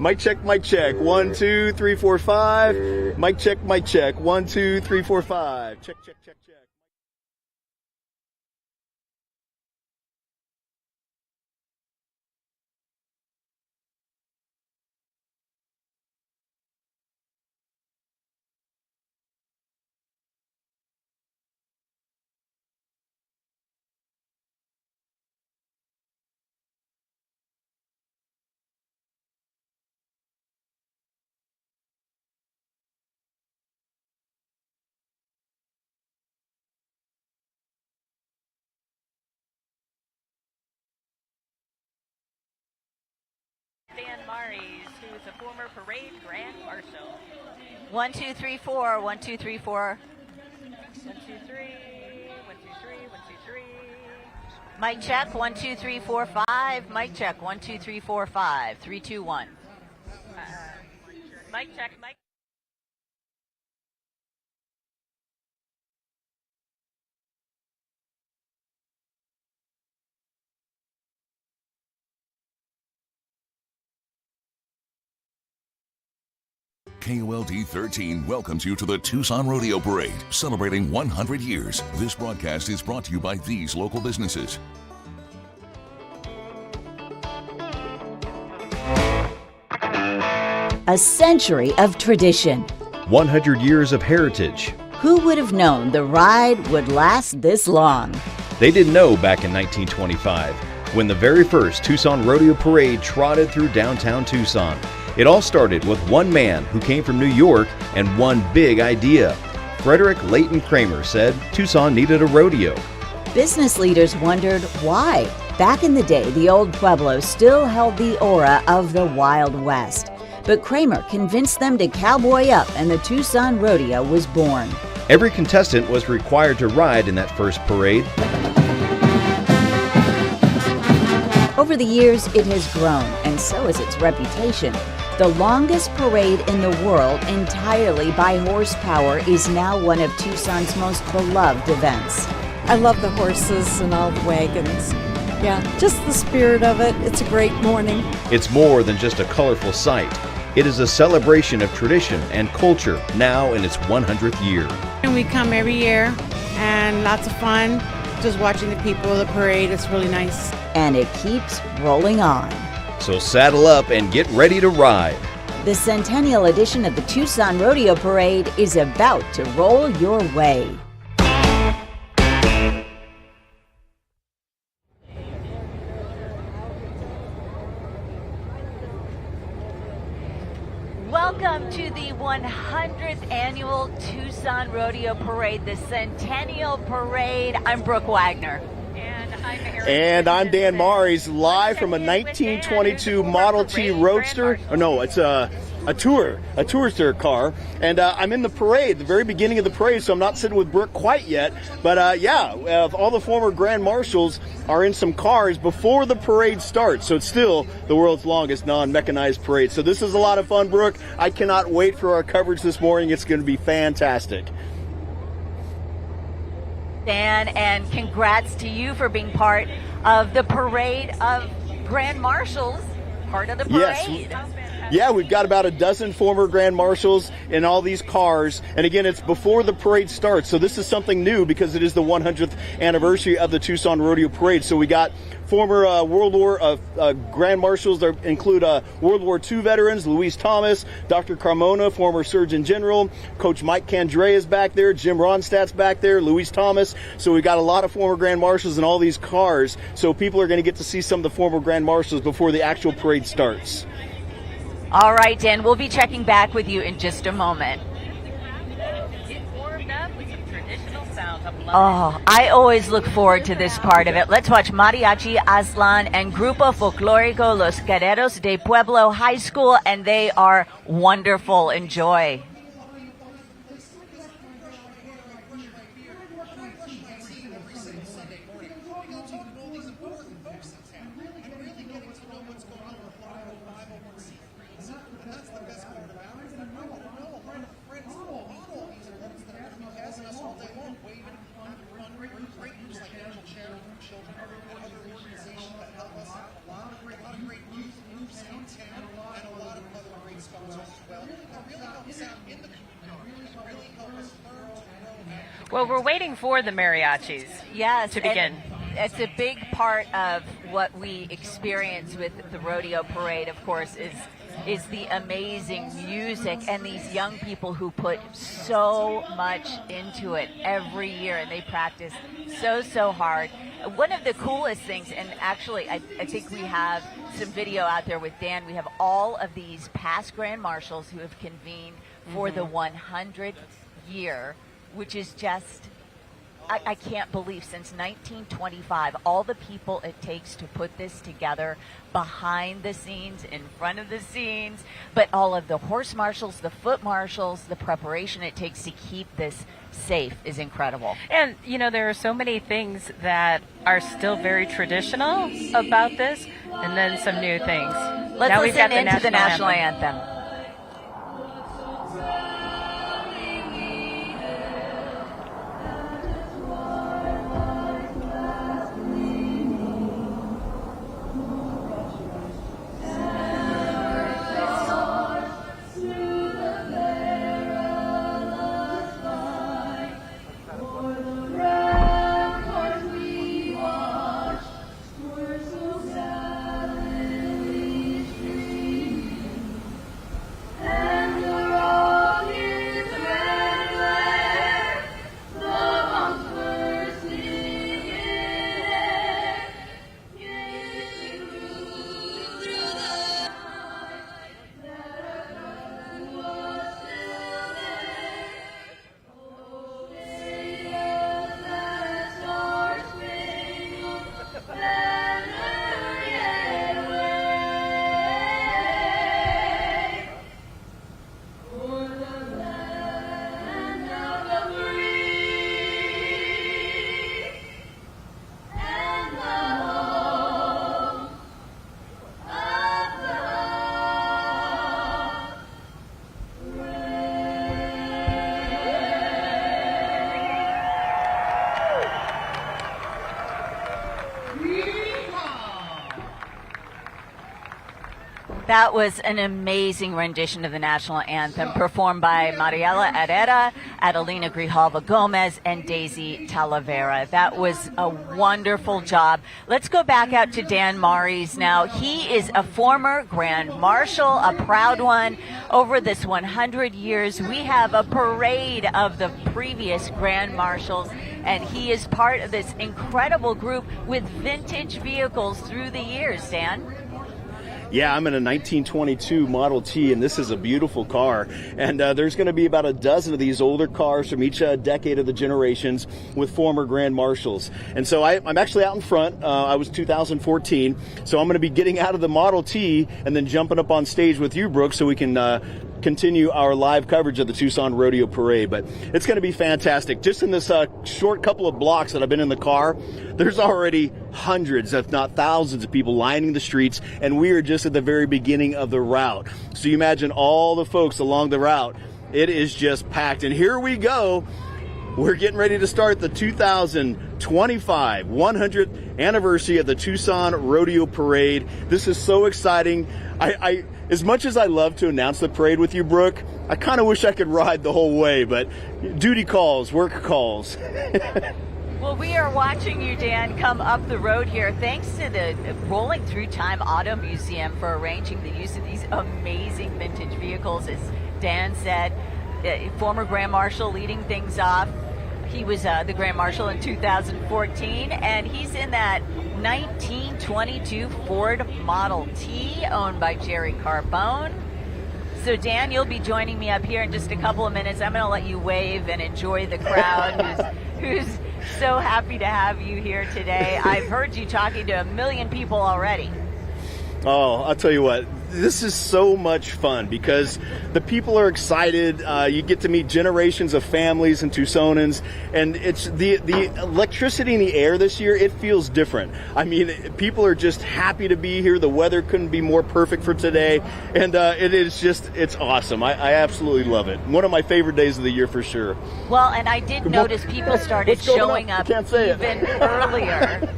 Mic check, mic check. 1, 2, 3, 4, 5. Mic check, mic check. 1, 2, 3, 4, 5. Check, check, check, check. Dan Maries, who is a former parade grand marshal. 1, 2, 3, 4. 1, 2, 3, 4. 1, 2, 3. 1, 2, 3. 1, 2, 3. Mic check. 1, 2, 3, 4, 5. Mic check. 1, 2, 3, 4, 5. 3, 2, 1. Mic check. Mic. KOLD 13 welcomes you to the Tucson Rodeo Parade, celebrating 100 years. This broadcast is brought to you by these local businesses. A century of tradition. 100 years of heritage. Who would have known the ride would last this long? They didn't know back in 1925, when the very first Tucson Rodeo Parade trotted through downtown Tucson. It all started with one man who came from New York and one big idea. Frederick Leighton Kramer said Tucson needed a rodeo. Business leaders wondered why. Back in the day, the old Pueblo still held the aura of the Wild West. But Kramer convinced them to cowboy up, and the Tucson Rodeo was born. Every contestant was required to ride in that first parade. Over the years, it has grown, and so has its reputation. The longest parade in the world, entirely by horsepower, is now one of Tucson's most beloved events. I love the horses and all the wagons. Yeah, just the spirit of it. It's a great morning. It's more than just a colorful sight. It is a celebration of tradition and culture, now in its 100th year. And we come every year, and lots of fun. Just watching the people, the parade, it's really nice. And it keeps rolling on. So saddle up and get ready to ride. The centennial edition of the Tucson Rodeo Parade is about to roll your way. Welcome to the 100th annual Tucson Rodeo Parade, the Centennial Parade. I'm Brooke Wagner. And I'm Dan Maries, live from a 1922 Model T Roadster. Oh no, it's a Tourster car. And I'm in the parade, the very beginning of the parade, so I'm not sitting with Brooke quite yet. But all the former Grand Marshals are in some cars before the parade starts. So it's still the world's longest non-mechanized parade. So this is a lot of fun, Brooke. I cannot wait for our coverage this morning. It's going to be fantastic. Dan, and congrats to you for being part of the parade of Grand Marshals, part of the parade. Yes. Yeah, we've got about a dozen former Grand Marshals in all these cars. And again, it's before the parade starts. So this is something new because it is the 100th anniversary of the Tucson Rodeo Parade. So we got former World War Grand Marshals that include World War II veterans, Louise Thomas, Dr. Carmona, former Surgeon General, Coach Mike Candrea is back there, Jim Ronstadt's back there, Louise Thomas. So we got a lot of former Grand Marshals in all these cars. So people are going to get to see some of the former Grand Marshals before the actual parade starts. All right, Dan, we'll be checking back with you in just a moment. Get warmed up with some traditional sounds. Oh, I always look forward to this part of it. Let's watch Mariachi, Aslan, and Grupo Folclórico Los Guerreros de Pueblo High School, and they are wonderful. Enjoy. A lot of great news, and a lot of Well, we're waiting for the mariachis Yes, to begin. It's a big part of what we experience with the rodeo parade, of course, is the amazing music and these young people who put so much into it every year, and they practice so hard. One of the coolest things, and actually I think we have some video out there with Dan, we have all of these past grand marshals who have convened for the 100th year, which is just, I can't believe, since 1925, all the people it takes to put this together, behind the scenes, in front of the scenes, but all of the horse marshals, the foot marshals, the preparation it takes to keep this safe is incredible. And, you know, there are so many things that are still very traditional about this, and then some new things. Let's now listen we've got into the national anthem. anthem. That was an amazing rendition of the national anthem performed by Mariela Herrera, Adelina Grijalva Gomez, and Daisy Talavera. That was a wonderful job. Let's go back out to Dan Maries now. He is a former Grand Marshal, a proud one. Over this 100 years, we have a parade of the previous Grand Marshals, and he is part of this incredible group with vintage vehicles through the years. Dan? Yeah, I'm in a 1922 Model T, and this is a beautiful car. And there's going to be about a dozen of these older cars from each decade of the generations with former Grand Marshals. And so I'm actually out in front. I was 2014, so I'm going to be getting out of the Model T and then jumping up on stage with you, Brooke, so we can continue our live coverage of the Tucson Rodeo Parade. But it's going to be fantastic. Just in this short couple of blocks that I've been in the car, there's already hundreds, if not thousands, of people lining the streets, and we are just at the very beginning of the route. So you imagine all the folks along the route. It is just packed. And here we go. We're getting ready to start the 2025 100th anniversary of the Tucson Rodeo Parade. This is so exciting. I as much as I love to announce the parade with you, Brooke, I kind of wish I could ride the whole way, but duty calls, work calls. Well, we are watching you, Dan, come up the road here. Thanks to the Rolling Through Time Auto Museum for arranging the use of these amazing vintage vehicles. As Dan said, former Grand Marshal leading things off. He was the Grand Marshal in 2014, and he's in that 1922 Ford Model T owned by Jerry Carbone. So, Dan, you'll be joining me up here in just a couple of minutes. I'm going to let you wave and enjoy the crowd who's so happy to have you here today. I've heard you talking to 1 million people already. Oh, I'll tell you what, this is so much fun because the people are excited. You get to meet generations of families and Tucsonans, and it's the electricity in the air this year. It feels different. I mean, people are just happy to be here. The weather couldn't be more perfect for today, and it's awesome. I absolutely love it. One of my favorite days of the year for sure. Well, and I did notice people started showing up even earlier.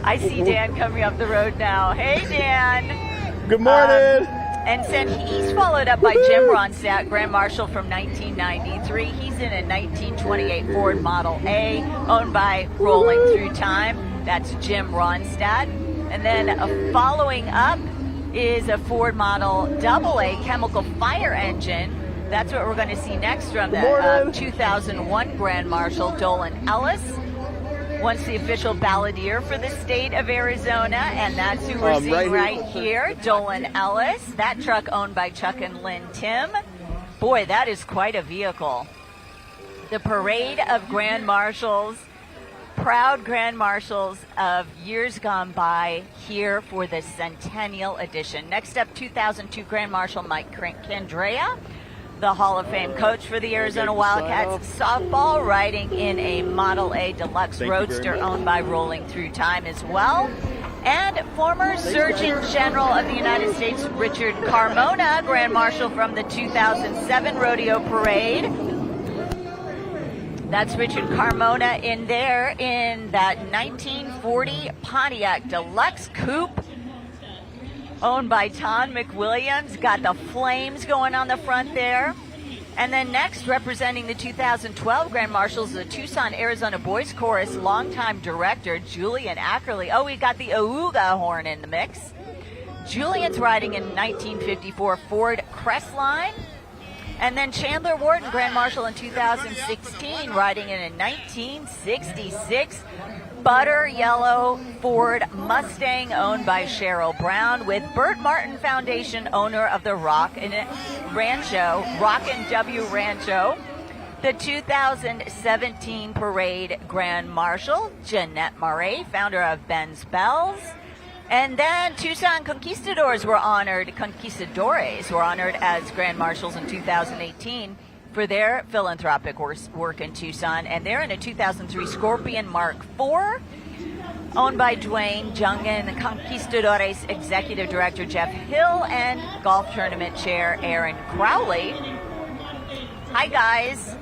I see Dan coming up the road now. Hey, Dan. Good morning. And then he's followed up by Jim Ronstadt, Grand Marshal from 1993. He's in a 1928 Ford Model A owned by Rolling Through Time. That's Jim Ronstadt. And then following up is a Ford Model AA chemical fire engine. That's what we're going to see next from the 2001 Grand Marshal Dolan Ellis. Once the official balladeer for the state of Arizona, and that's who we're seeing right here, Dolan Ellis. That truck owned by Chuck and Lynn Tim. Boy, that is quite a vehicle. The parade of Grand Marshals, proud Grand Marshals of years gone by, here for the Centennial Edition. Next up, 2002 Grand Marshal Mike Candrea, the Hall of Fame coach for the Arizona Wildcats softball, riding in a Model A Deluxe Roadster owned by Rolling Through Time as well. And former Surgeon General of the United States, Richard Carmona, Grand Marshal from the 2007 Rodeo Parade. That's Richard Carmona in there in that 1940 Pontiac Deluxe Coupe, owned by Tom McWilliams. Got the flames going on the front there. And then next, representing the 2012 Grand Marshals, the Tucson, Arizona Boys Chorus, longtime director Julian Ackerley. Oh, we got the Auga horn in the mix. Julian's riding in 1954 Ford Crestline. And then Chandler Wharton, Grand Marshal in 2016, riding in a 1966 butter yellow Ford Mustang owned by Cheryl Brown, with Burt Martin Foundation, owner of the Rock and W Rancho. The 2017 Parade Grand Marshal, Jeanette Murray, founder of Ben's Bells. And then Tucson Conquistadores were honored as Grand Marshals in 2018 for their philanthropic work in Tucson. And they're in a 2003 Scorpion Mark IV, owned by Dwayne Jungen, Conquistadores Executive Director Jeff Hill, and Golf Tournament Chair Aaron Crowley. Hi, guys.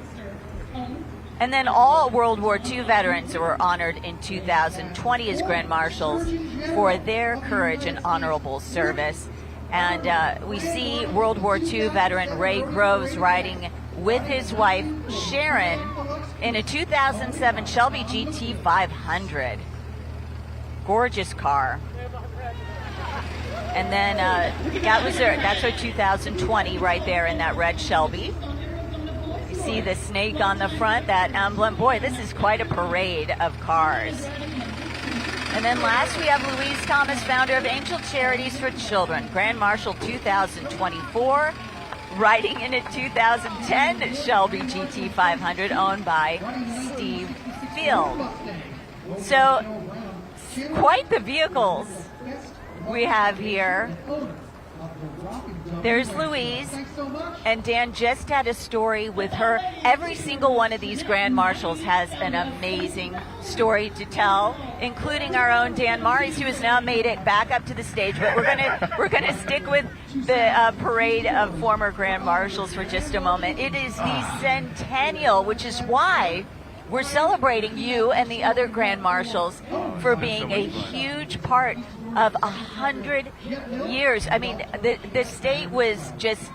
And then all World War II veterans were honored in 2020 as Grand Marshals for their courage and honorable service. And we see World War II veteran Ray Groves riding with his wife Sharon in a 2007 Shelby GT 500. Gorgeous car. And then that's our 2020 right there in that red Shelby. You see the snake on the front, that emblem. Boy, this is quite a parade of cars. And then last we have Louise Thomas, founder of Angel Charities for Children, Grand Marshal 2024, riding in a 2010 Shelby GT 500 owned by Steve Field. So quite the vehicles we have here. There's Louise, and Dan just had a story with her. Every single one of these Grand Marshals has an amazing story to tell, including our own Dan Maris, who has now made it back up to the stage. But we're gonna stick with the parade of former Grand Marshals for just a moment. It is the centennial, which is why we're celebrating you and the other Grand Marshals for being a huge part of 100 years. I mean, the state was just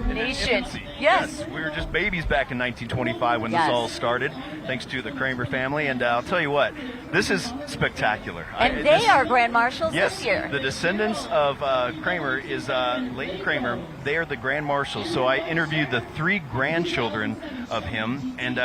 nation. Yes. We were just babies back in 1925 when this all started, thanks to the Kramer family. And I'll tell you what, this is spectacular. And they are Grand Marshals this year. The descendants of Kramer is Leighton Kramer. They are the Grand Marshals. So I interviewed the 3 grandchildren of him, and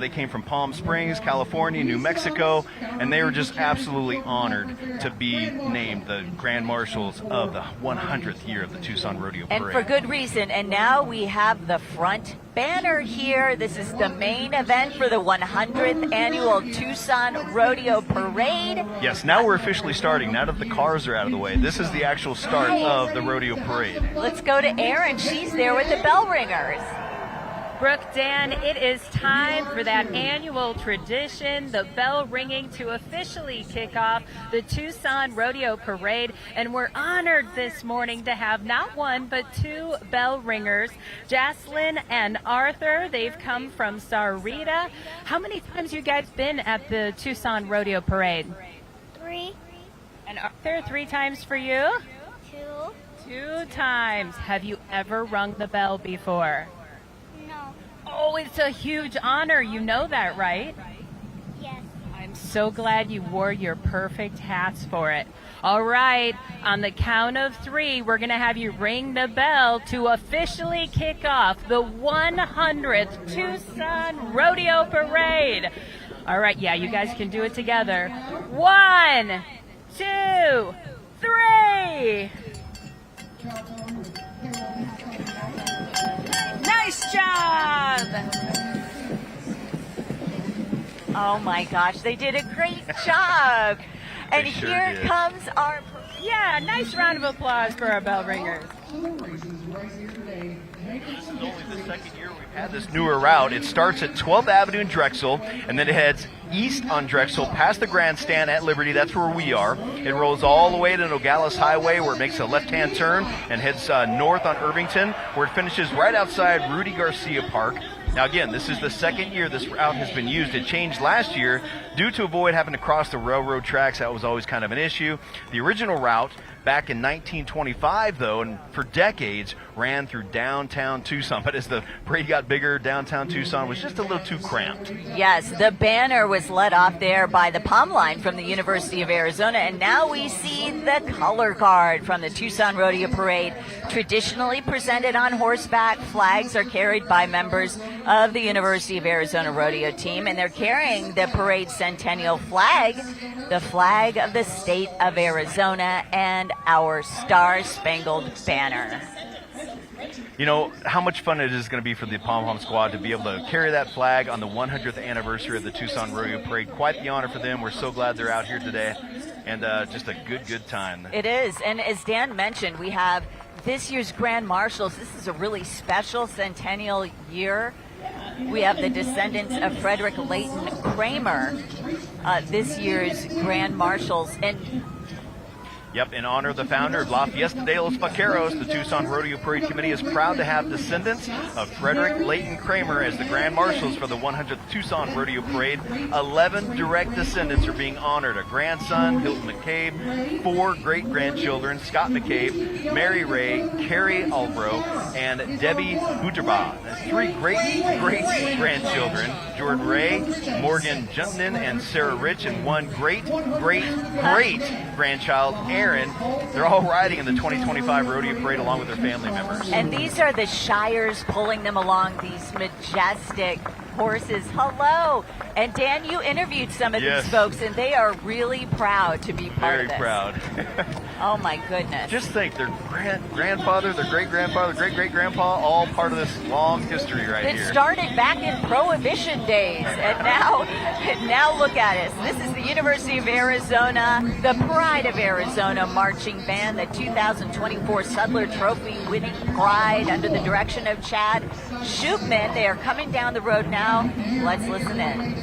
they came from Palm Springs, California, New Mexico, and they were just absolutely honored to be named the Grand Marshals of the 100th year of the Tucson Rodeo Parade. And for good reason. And now we have the front banner here. This is the main event for the 100th annual Tucson Rodeo Parade. Yes, now we're officially starting. Now that the cars are out of the way, this is the actual start of the rodeo parade. Let's go to Erin. She's there with the bell ringers. Brooke, Dan, it is time for that annual tradition, the bell ringing, to officially kick off the Tucson Rodeo Parade. And we're honored this morning to have not one, but 2 bell ringers, Jaslyn and Arthur. They've come from Sarita. How many times you guys been at the Tucson Rodeo Parade? 3. And Arthur, 3 times for you? 2. 2 times. Have you ever rung the bell before? No. Oh, it's a huge honor. You know that, right? Yes. I'm so glad you wore your perfect hats for it. All right, on the count of 3, we're going to have you ring the bell to officially kick off the 100th Tucson Rodeo Parade. All right, yeah, you guys can do it together. 1, 2, 3. Nice job! Oh my gosh, they did a great job. And They sure here did. comes our... Yeah, nice round of applause for our bell ringers. This is only the second year we've had this newer route. It starts at 12th Avenue in Drexel, and then it heads east on Drexel, past the grandstand at Liberty. That's where we are. It rolls all the way to Nogales Highway, where it makes a left-hand turn and heads north on Irvington, where it finishes right outside Rudy Garcia Park. Now, again, this is the second year this route has been used. It changed last year due to avoid having to cross the railroad tracks. That was always kind of an issue. The original route back in 1925, though, and for decades, ran through downtown Tucson. But as the parade got bigger, downtown Tucson was just a little too cramped. Yes, the banner was let off there by the palm line from the University of Arizona, and now we see the color guard from the Tucson Rodeo Parade. Traditionally presented on horseback, flags are carried by members of the University of Arizona Rodeo team, and they're carrying the parade centennial flag, the flag of the state of Arizona, and our Star-Spangled Banner. You know how much fun it is going to be for the Pom Pom Squad to be able to carry that flag on the 100th anniversary of the Tucson Rodeo Parade. Quite the honor for them. We're so glad they're out here today, and just a good time. It is, and as Dan mentioned, we have this year's Grand Marshals. This is a really special centennial year. We have the descendants of Frederick Leighton Kramer, this year's Grand Marshals. And Yep, in honor of the founder of La Fiesta de los Vaqueros, the Tucson Rodeo Parade Committee is proud to have descendants of Frederick Leighton Kramer as the Grand Marshals for the 100th Tucson Rodeo Parade. 11 direct descendants are being honored. A grandson, Hilton McCabe, 4 great-grandchildren, Scott McCabe, Mary Ray, Carrie Albro, and Debbie Hooterbaugh. 3 great-grandchildren, Jordan Ray, Morgan Junton, and Sarah Rich, and 1 great-grandchild, Aaron. They're all riding in the 2025 Rodeo Parade along with their family members. And these are the Shires pulling them along, these majestic horses. Hello. And Dan, you interviewed some of Yes. these folks, and they are really proud to be part Very of this. proud. Oh my goodness. Just think, their grandfather, their great-grandfather, great-great-grandpa, all part of this long history right It here. started back in Prohibition days, and now look at it. This is the University of Arizona, the Pride of Arizona Marching Band, the 2024 Sudler Trophy winning pride under the direction of Chad Shupman. They are coming down the road now. Let's listen in.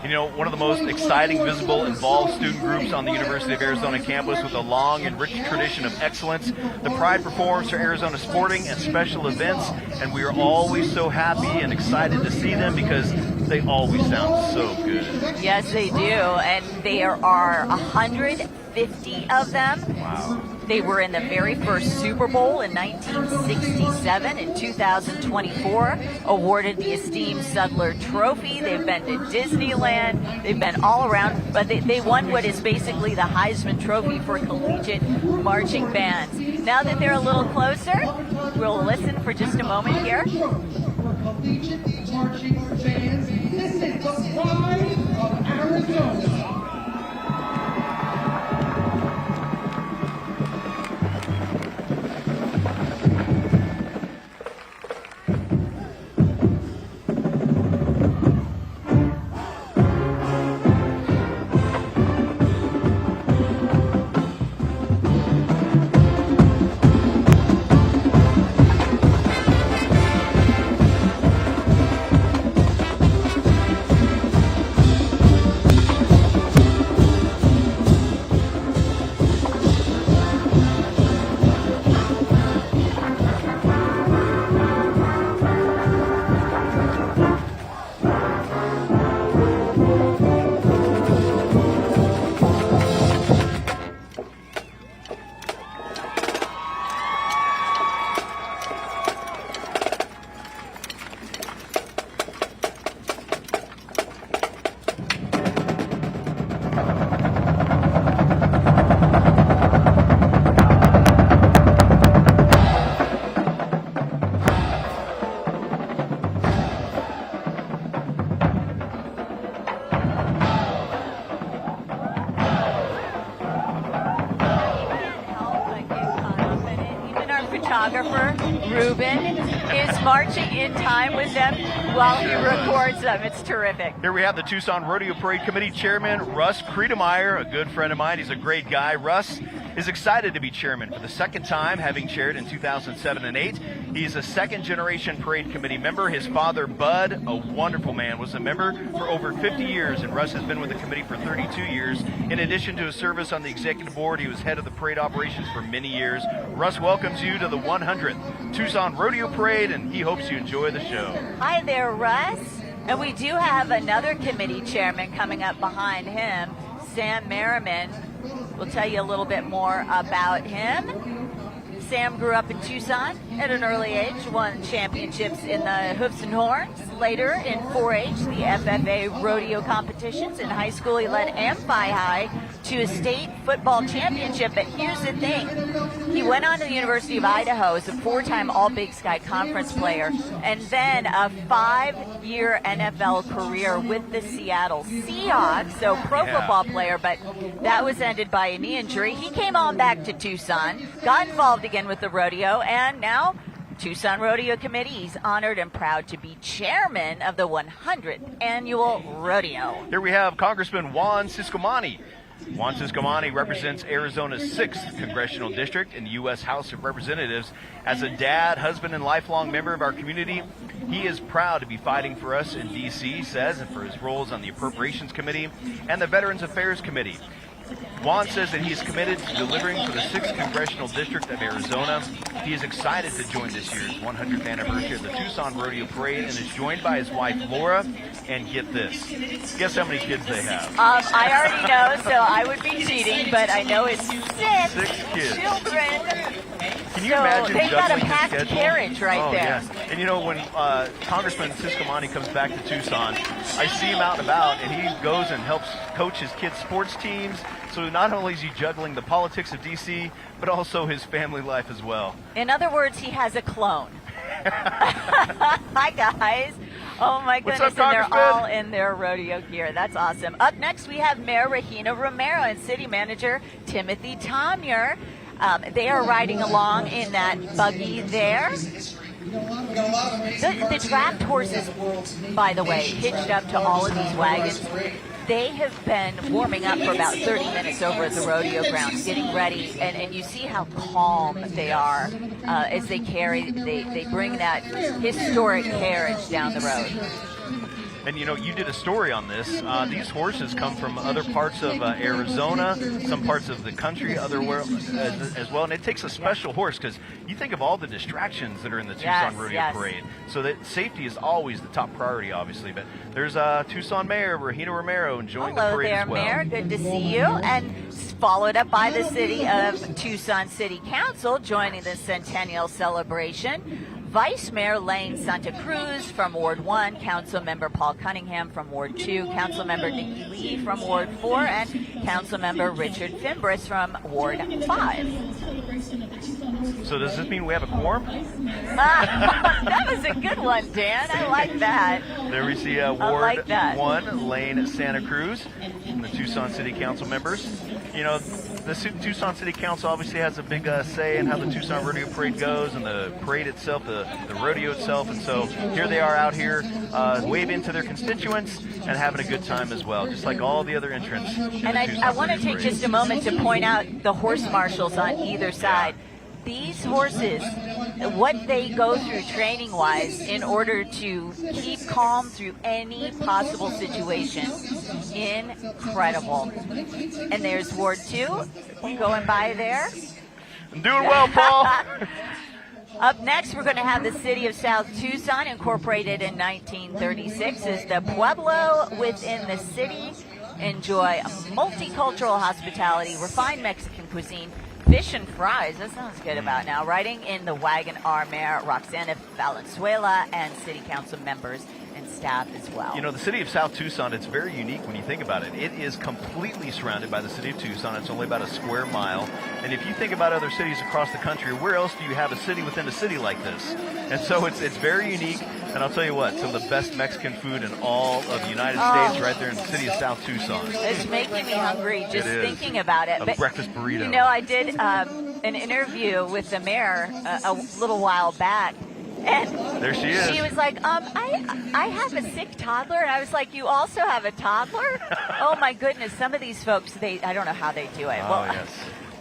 You know, one of the most exciting, visible, involved student groups on the University of Arizona campus with a long and rich tradition of excellence. The Pride performs for Arizona sporting and special events, and we are always so happy and excited to see them because they always sound so good. Yes, they do, and there are 150 of them. Wow. They were in the very first Super Bowl in 1967. In 2024, awarded the esteemed Sudler Trophy. They've been to Disneyland. They've been all around, but they won what is basically the Heisman Trophy for collegiate marching bands. Now that they're a little closer, we'll listen for just a moment here. Collegiate marching bands. This is the Pride of Arizona. cinematographer, Ruben, is marching in time with them while he records them. It's terrific. Here we have the Tucson Rodeo Parade Committee Chairman, Russ Credemeyer, a good friend of mine. He's a great guy. Russ is excited to be chairman for the second time, having chaired in 2007 and 8. He's a second-generation parade committee member. His father, Bud, a wonderful man, was a member for over 50 years, and Russ has been with the committee for 32 years. In addition to his service on the executive board, he was head of the parade operations for many years. Russ welcomes you to the 100th Tucson Rodeo Parade, and he hopes you enjoy the show. Hi there, Russ. And we do have another committee chairman coming up behind him, Sam Merriman. We'll tell you a little bit more about him. Sam grew up in Tucson at an early age, won championships in the Hoofs and Horns. Later in 4-H, the FFA rodeo competitions. In high school, he led Amphi High to a state football championship. But here's the thing. He went on to the University of Idaho as a 4-time All-Big Sky Conference player, and then a 5-year NFL career with the Seattle Seahawks, so pro football player, but that was ended by a knee injury. He came on back to Tucson, got involved again with the rodeo, and now Tucson Rodeo Committee. He's honored and proud to be chairman of the 100th annual rodeo. Here we have Congressman Juan Ciscomani. Juan Ciscomani represents Arizona's 6th congressional district in the U.S. House of Representatives. As a dad, husband, and lifelong member of our community, he is proud to be fighting for us in D.C., he says, and for his roles on the Appropriations Committee and the Veterans Affairs Committee. Juan says that he is committed to delivering for the 6th Congressional District of Arizona. He is excited to join this year's 100th anniversary of the Tucson Rodeo Parade and is joined by his wife, Laura. And get this. Guess how many kids they have? I already know, so I would be cheating, but I know it's 6 kids. children. Can you imagine they've got a juggling his packed schedule? carriage right there. Yes. And you know, when Congressman Ciscomani comes back to Tucson, I see him out and about, and he goes and helps coach his kids' sports teams. So not only is he juggling the politics of D.C., but also his family life as well. In other words, he has a clone. Hi, guys. Oh, my goodness. What's up, and they're Congressman? all in their rodeo gear. That's awesome. Up next, we have Mayor Regina Romero and City Manager Timothy Tomyer. They are riding along in that buggy there. The draft horses, by the way, hitched up to all of these wagons. They have been warming up for about 30 minutes over at the rodeo grounds, getting ready, and you see how calm they are as they bring that historic carriage down the road. And you know, you did a story on this. These horses come from other parts of Arizona, some parts of the country, as well. And it takes a special horse because you think of all the distractions that are in the Tucson Rodeo Parade. So that safety is always the top priority, obviously. But there's Tucson Mayor Regina Romero enjoying the parade as well. Hello there, Mayor. Good to see you. And followed up by the City of Tucson City Council joining the Centennial Celebration. Vice Mayor Lane Santa Cruz from Ward 1, Council Member Paul Cunningham from Ward 2, Council Member Nikki Lee from Ward 4, and Council Member Richard Fimbris from Ward 5. So does this mean we have a quorum? That was a good one, Dan. I like that. There we see Ward 1, Lane Santa Cruz, from the Tucson City Council members. You know, the Tucson City Council obviously has a big say in how the Tucson Rodeo Parade goes and the parade itself, the rodeo itself. And so here they are out here waving to their constituents and having a good time as well, just like all the other entrants. And I want to take just a moment to point out the horse marshals on either side. These horses, what they go through training-wise in order to keep calm through any possible situation, incredible. And there's Ward 2 going by there. I'm doing well, Paul. Up next, we're going to have the City of South Tucson, incorporated in 1936 as the Pueblo within the city. Enjoy multicultural hospitality, refined Mexican cuisine, fish and fries. That sounds good about now. Riding in the wagon are Mayor Roxana Valenzuela and City Council members and staff as well. You know, the city of South Tucson, it's very unique when you think about it. It is completely surrounded by the city of Tucson. It's only about a square mile. And if you think about other cities across the country, where else do you have a city within a city like this? And so it's very unique. And I'll tell you what, some of the best Mexican food in all of the United States right there in the city of South Tucson. It's making me hungry just thinking about it. A breakfast burrito. You know, I did an interview with the mayor a little while back. And there she is. She was like, I have a sick toddler. And I was like, you also have a toddler? Oh, my goodness. Some of these folks, I don't know how they do it. Oh, well, yes.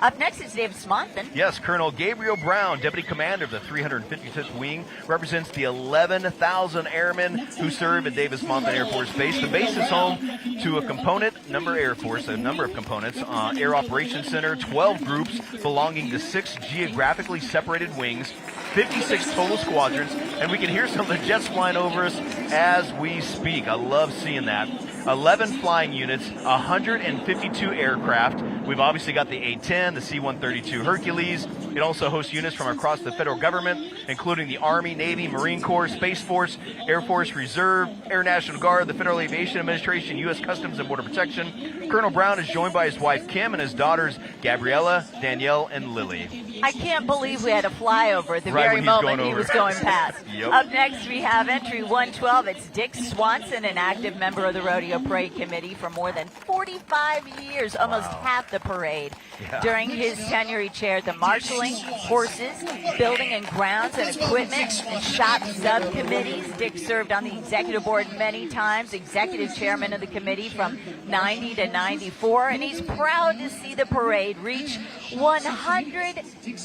Up next is Dave Smonson. Yes, Colonel Gabriel Brown, Deputy Commander of the 355th Wing, represents the 11,000 airmen who serve at Davis-Monthan Air Force Base. The base is home to a component number Air Force, a number of components, Air Operations Center, 12 groups belonging to 6 geographically separated wings, 56 total squadrons, and we can hear some of the jets flying over us as we speak. I love seeing that. 11 flying units, 152 aircraft. We've obviously got the A-10, the C-132 Hercules. It also hosts units from across the federal government, including the Army, Navy, Marine Corps, Space Force, Air Force Reserve, Air National Guard, the Federal Aviation Administration, U.S. Customs and Border Protection. Colonel Brown is joined by his wife Kim and his daughters Gabriella, Danielle, and Lily. I can't believe we had a flyover at the very moment he was going past. Yep. Up next, we have entry 112. It's Dick Swanson, an active member of the Rodeo Parade Committee for more than 45 years, almost half the parade. Yeah. During his tenure, he chaired the marshaling, horses, building and grounds and equipment, and shop subcommittees. Dick served on the executive board many times, executive chairman of the committee from 90 to 94, and he's proud to see the parade reach 100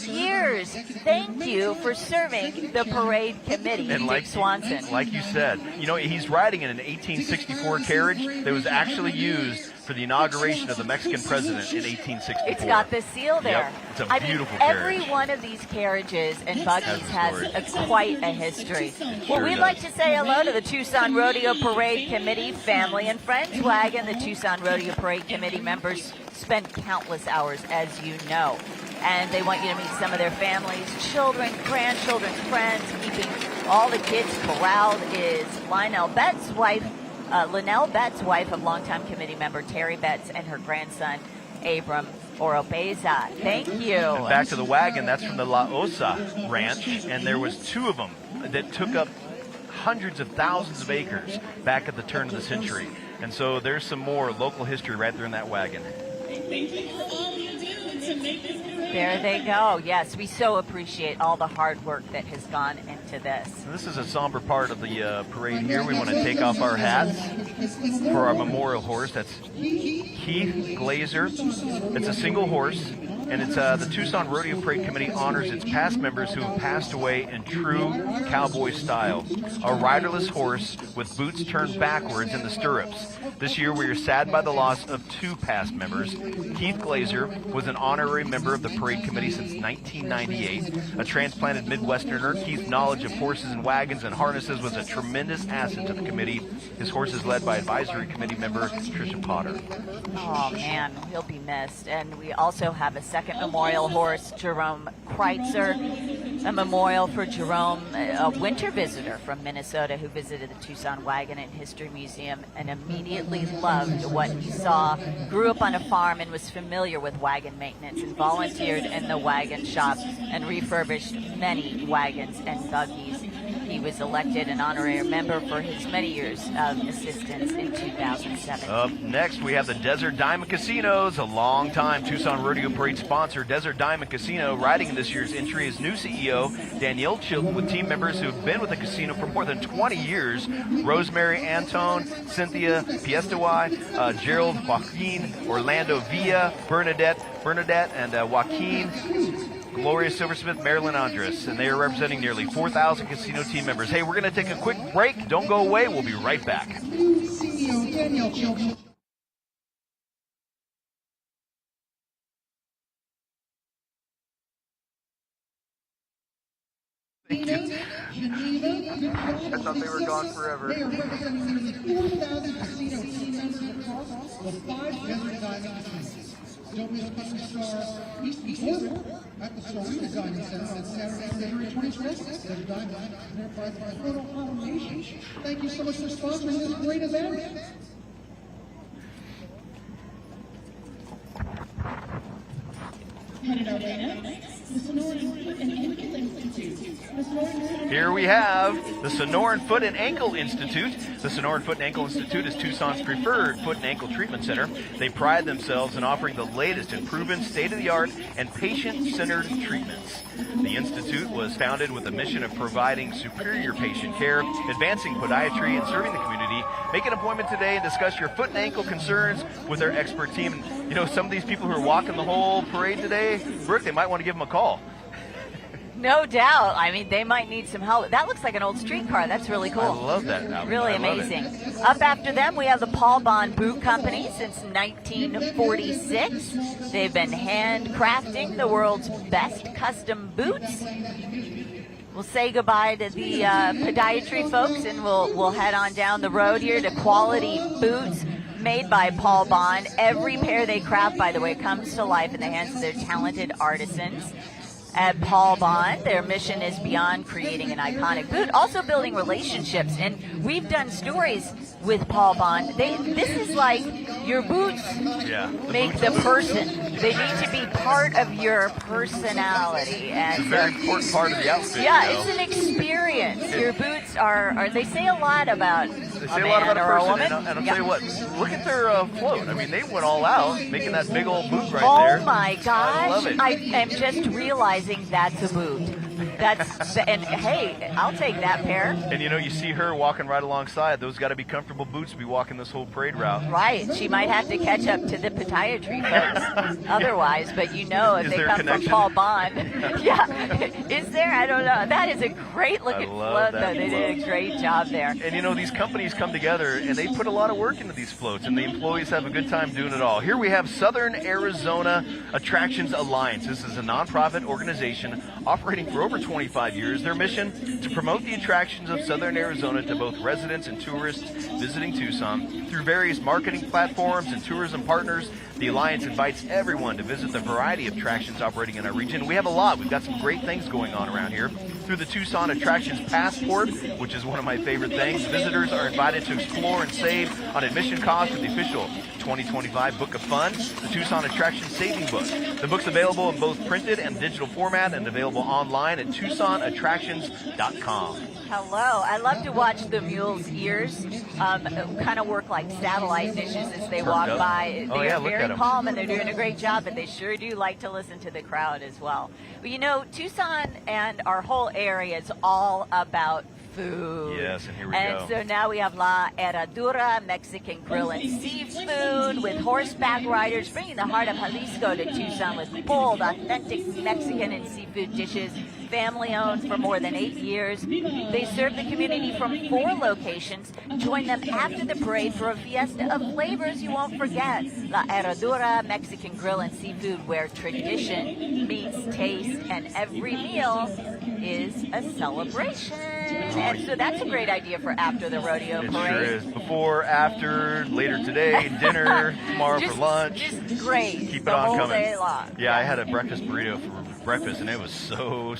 years. Thank you for serving the parade committee, And Dick Swanson. Like you said, you know, he's riding in an 1864 carriage that was actually used for the inauguration of the Mexican president in 1864. It's got the seal there. Yep, it's a beautiful every carriage. one of these carriages and buggies has quite a history. Well, Sure we'd does. like to say hello to the Tucson Rodeo Parade Committee family and friends wagon. The Tucson Rodeo Parade Committee members spend countless hours, as you know. And they want you to meet some of their families, children, grandchildren, friends. Keeping all the kids corralled is Lionel Betts' wife, Linnell Betts' wife of longtime committee member Terry Betts, and her grandson, Abram Oropeza. Thank you. And back to the wagon, that's from the La Osa Ranch, and there was 2 of them that took up hundreds of thousands of acres back at the turn of the century. And so there's some more local history right there in that wagon. There they go. Yes, we so appreciate all the hard work that has gone into this. This is a somber part of the parade here. We want to take off our hats for our memorial horse. That's Keith Glazer. It's a single horse, and it's the Tucson Rodeo Parade Committee honors its past members who have passed away in true cowboy style. A riderless horse with boots turned backwards in the stirrups. This year we are saddened by the loss of 2 past members. Keith Glazer was an honorary member of the parade committee since 1998. A transplanted Midwesterner, Keith's knowledge of horses and wagons and harnesses was a tremendous asset to the committee. His horse is led by advisory committee member Tricia Potter. Oh, man, he'll be missed. And we also have a second memorial horse, Jerome Kreitzer, a memorial for Jerome, a winter visitor from Minnesota who visited the Tucson Wagon and History Museum and immediately loved what he saw, grew up on a farm and was familiar with wagon maintenance and volunteered in the wagon shop and refurbished many wagons and buggies. He was elected an honorary member for his many years of assistance in 2007. Up next, we have the Desert Diamond Casinos, a long-time Tucson Rodeo Parade sponsor. Desert Diamond Casino, riding in this year's entry is new CEO Danielle Chilton with team members who have been with the casino for more than 20 years. Rosemary Antone, Cynthia Piestawai, Gerald Joaquin, Orlando Villa, Bernadette, and Joaquin, Gloria Silversmith, Marilyn Andres, and they are representing nearly 4,000 casino team members. Hey, we're going to take a quick break. Don't go away. We'll be right back. CEO Danielle Chilton. I thought they were gone forever. They are representing nearly 4,000 casino team members across the 5 Desert Diamond casinos. Don't miss Country Star East Pueblo at the Sarita Diamond Center on Saturday, February 26th. Desert Diamond enterprise by Total Combination. Thank you so much for sponsoring this great event. Headed our way next. Here we have the Sonoran Foot and Ankle Institute. The Sonoran Foot and Ankle Institute is Tucson's preferred foot and ankle treatment center. They pride themselves in offering the latest in proven state-of-the-art and patient-centered treatments. The Institute was founded with a mission of providing superior patient care, advancing podiatry, and serving the community. Make an appointment today and discuss your foot and ankle concerns with their expert team. And, you know, some of these people who are walking the whole parade today, Brooke, they might want to give them a call. No doubt. I mean, they might need some help. That looks like an old streetcar. That's really cool. I love that. Really amazing. Up after them, we have the Paul Bond Boot Company since 1946. They've been handcrafting the world's best custom boots. We'll say goodbye to the podiatry folks, and we'll head on down the road here to quality boots made by Paul Bond. Every pair they craft, by the way, comes to life in the hands of their talented artisans. At Paul Bond, their mission is beyond creating an iconic boot, also building relationships. And we've done stories with Paul Bond. This is like your boots make the person. They need to be part of your personality. And it's a very important part of the outfit. Yeah, it's an experience. Your boots are they say a lot about a man or a woman. And I'll tell you what, look at their float. I mean, they went all out, making that big old boot right there. Oh my gosh. I love it. I am just realizing that's a boot. And hey, I'll take that pair. And you know, you see her walking right alongside. Those got to be comfortable boots to be walking this whole parade route. Right. She might have to catch up to the podiatry folks otherwise, but you know, if they come from Paul Bond. Yeah. Is there? I don't know. That is a great looking float, though. They did a great job there. And you know, these companies come together and they put a lot of work into these floats, and the employees have a good time doing it all. Here we have Southern Arizona Attractions Alliance. This is a nonprofit organization operating for over 25 years. Their mission, to promote the attractions of Southern Arizona to both residents and tourists visiting Tucson. Through various marketing platforms and tourism partners, the Alliance invites everyone to visit the variety of attractions operating in our region. We have a lot. We've got some great things going on around here. Through the Tucson Attractions Passport, which is one of my favorite things, visitors are invited to explore and save on admission costs with the official 2025 Book of Fun, the Tucson Attraction Saving Book. The book's available in both printed and digital format and available online at TucsonAttractions.com. Hello. I love to watch the mules' ears kind of work like satellite dishes as they walk by. They are very calm and they're doing a great job, but they sure do like to listen to the crowd as well. But you know, Tucson and our whole area is all about food. Yes, and here we go. And so now we have La Herradura, Mexican grill and seafood with horseback riders, bringing the heart of Jalisco to Tucson with bold, authentic Mexican and seafood dishes. Family owned for more than 8 years. They serve the community from 4 locations. Join them after the parade for a fiesta of flavors you won't forget. La Herradura, Mexican grill and seafood, where tradition meets taste and every meal is a celebration. And so that's a great idea for after the rodeo parade. It sure is. Before, after, later today, dinner, tomorrow for lunch. Just great. Keep it on coming. Day long. Yeah, I had a breakfast burrito for breakfast, and it was so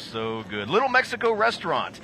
good. Little Mexico Restaurant.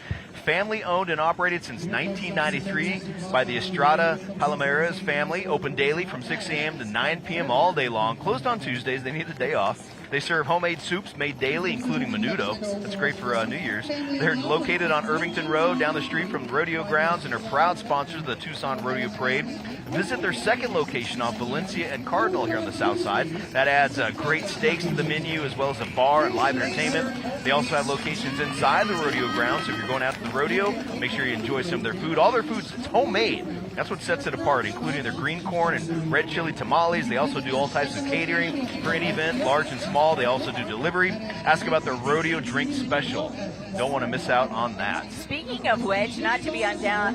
Family owned and operated since 1993 by the Estrada Palomares family. Open daily from 6 a.m. to 9 p.m. all day long. Closed on Tuesdays. They need a day off. They serve homemade soups made daily, including menudo. That's great for New Year's. They're located on Irvington Road, down the street from the rodeo grounds, and are proud sponsors of the Tucson Rodeo Parade. Visit their second location off Valencia and Cardinal here on the south side. That adds great steaks to the menu, as well as a bar and live entertainment. They also have locations inside the rodeo grounds, so if you're going out to the rodeo, make sure you enjoy some of their food. All their food's homemade. That's what sets it apart, including their green corn and red chili tamales. They also do all types of catering for any event, large and small. They also do delivery. Ask about their rodeo drink special. Don't want to miss out on that. Speaking of which, not to be outdone,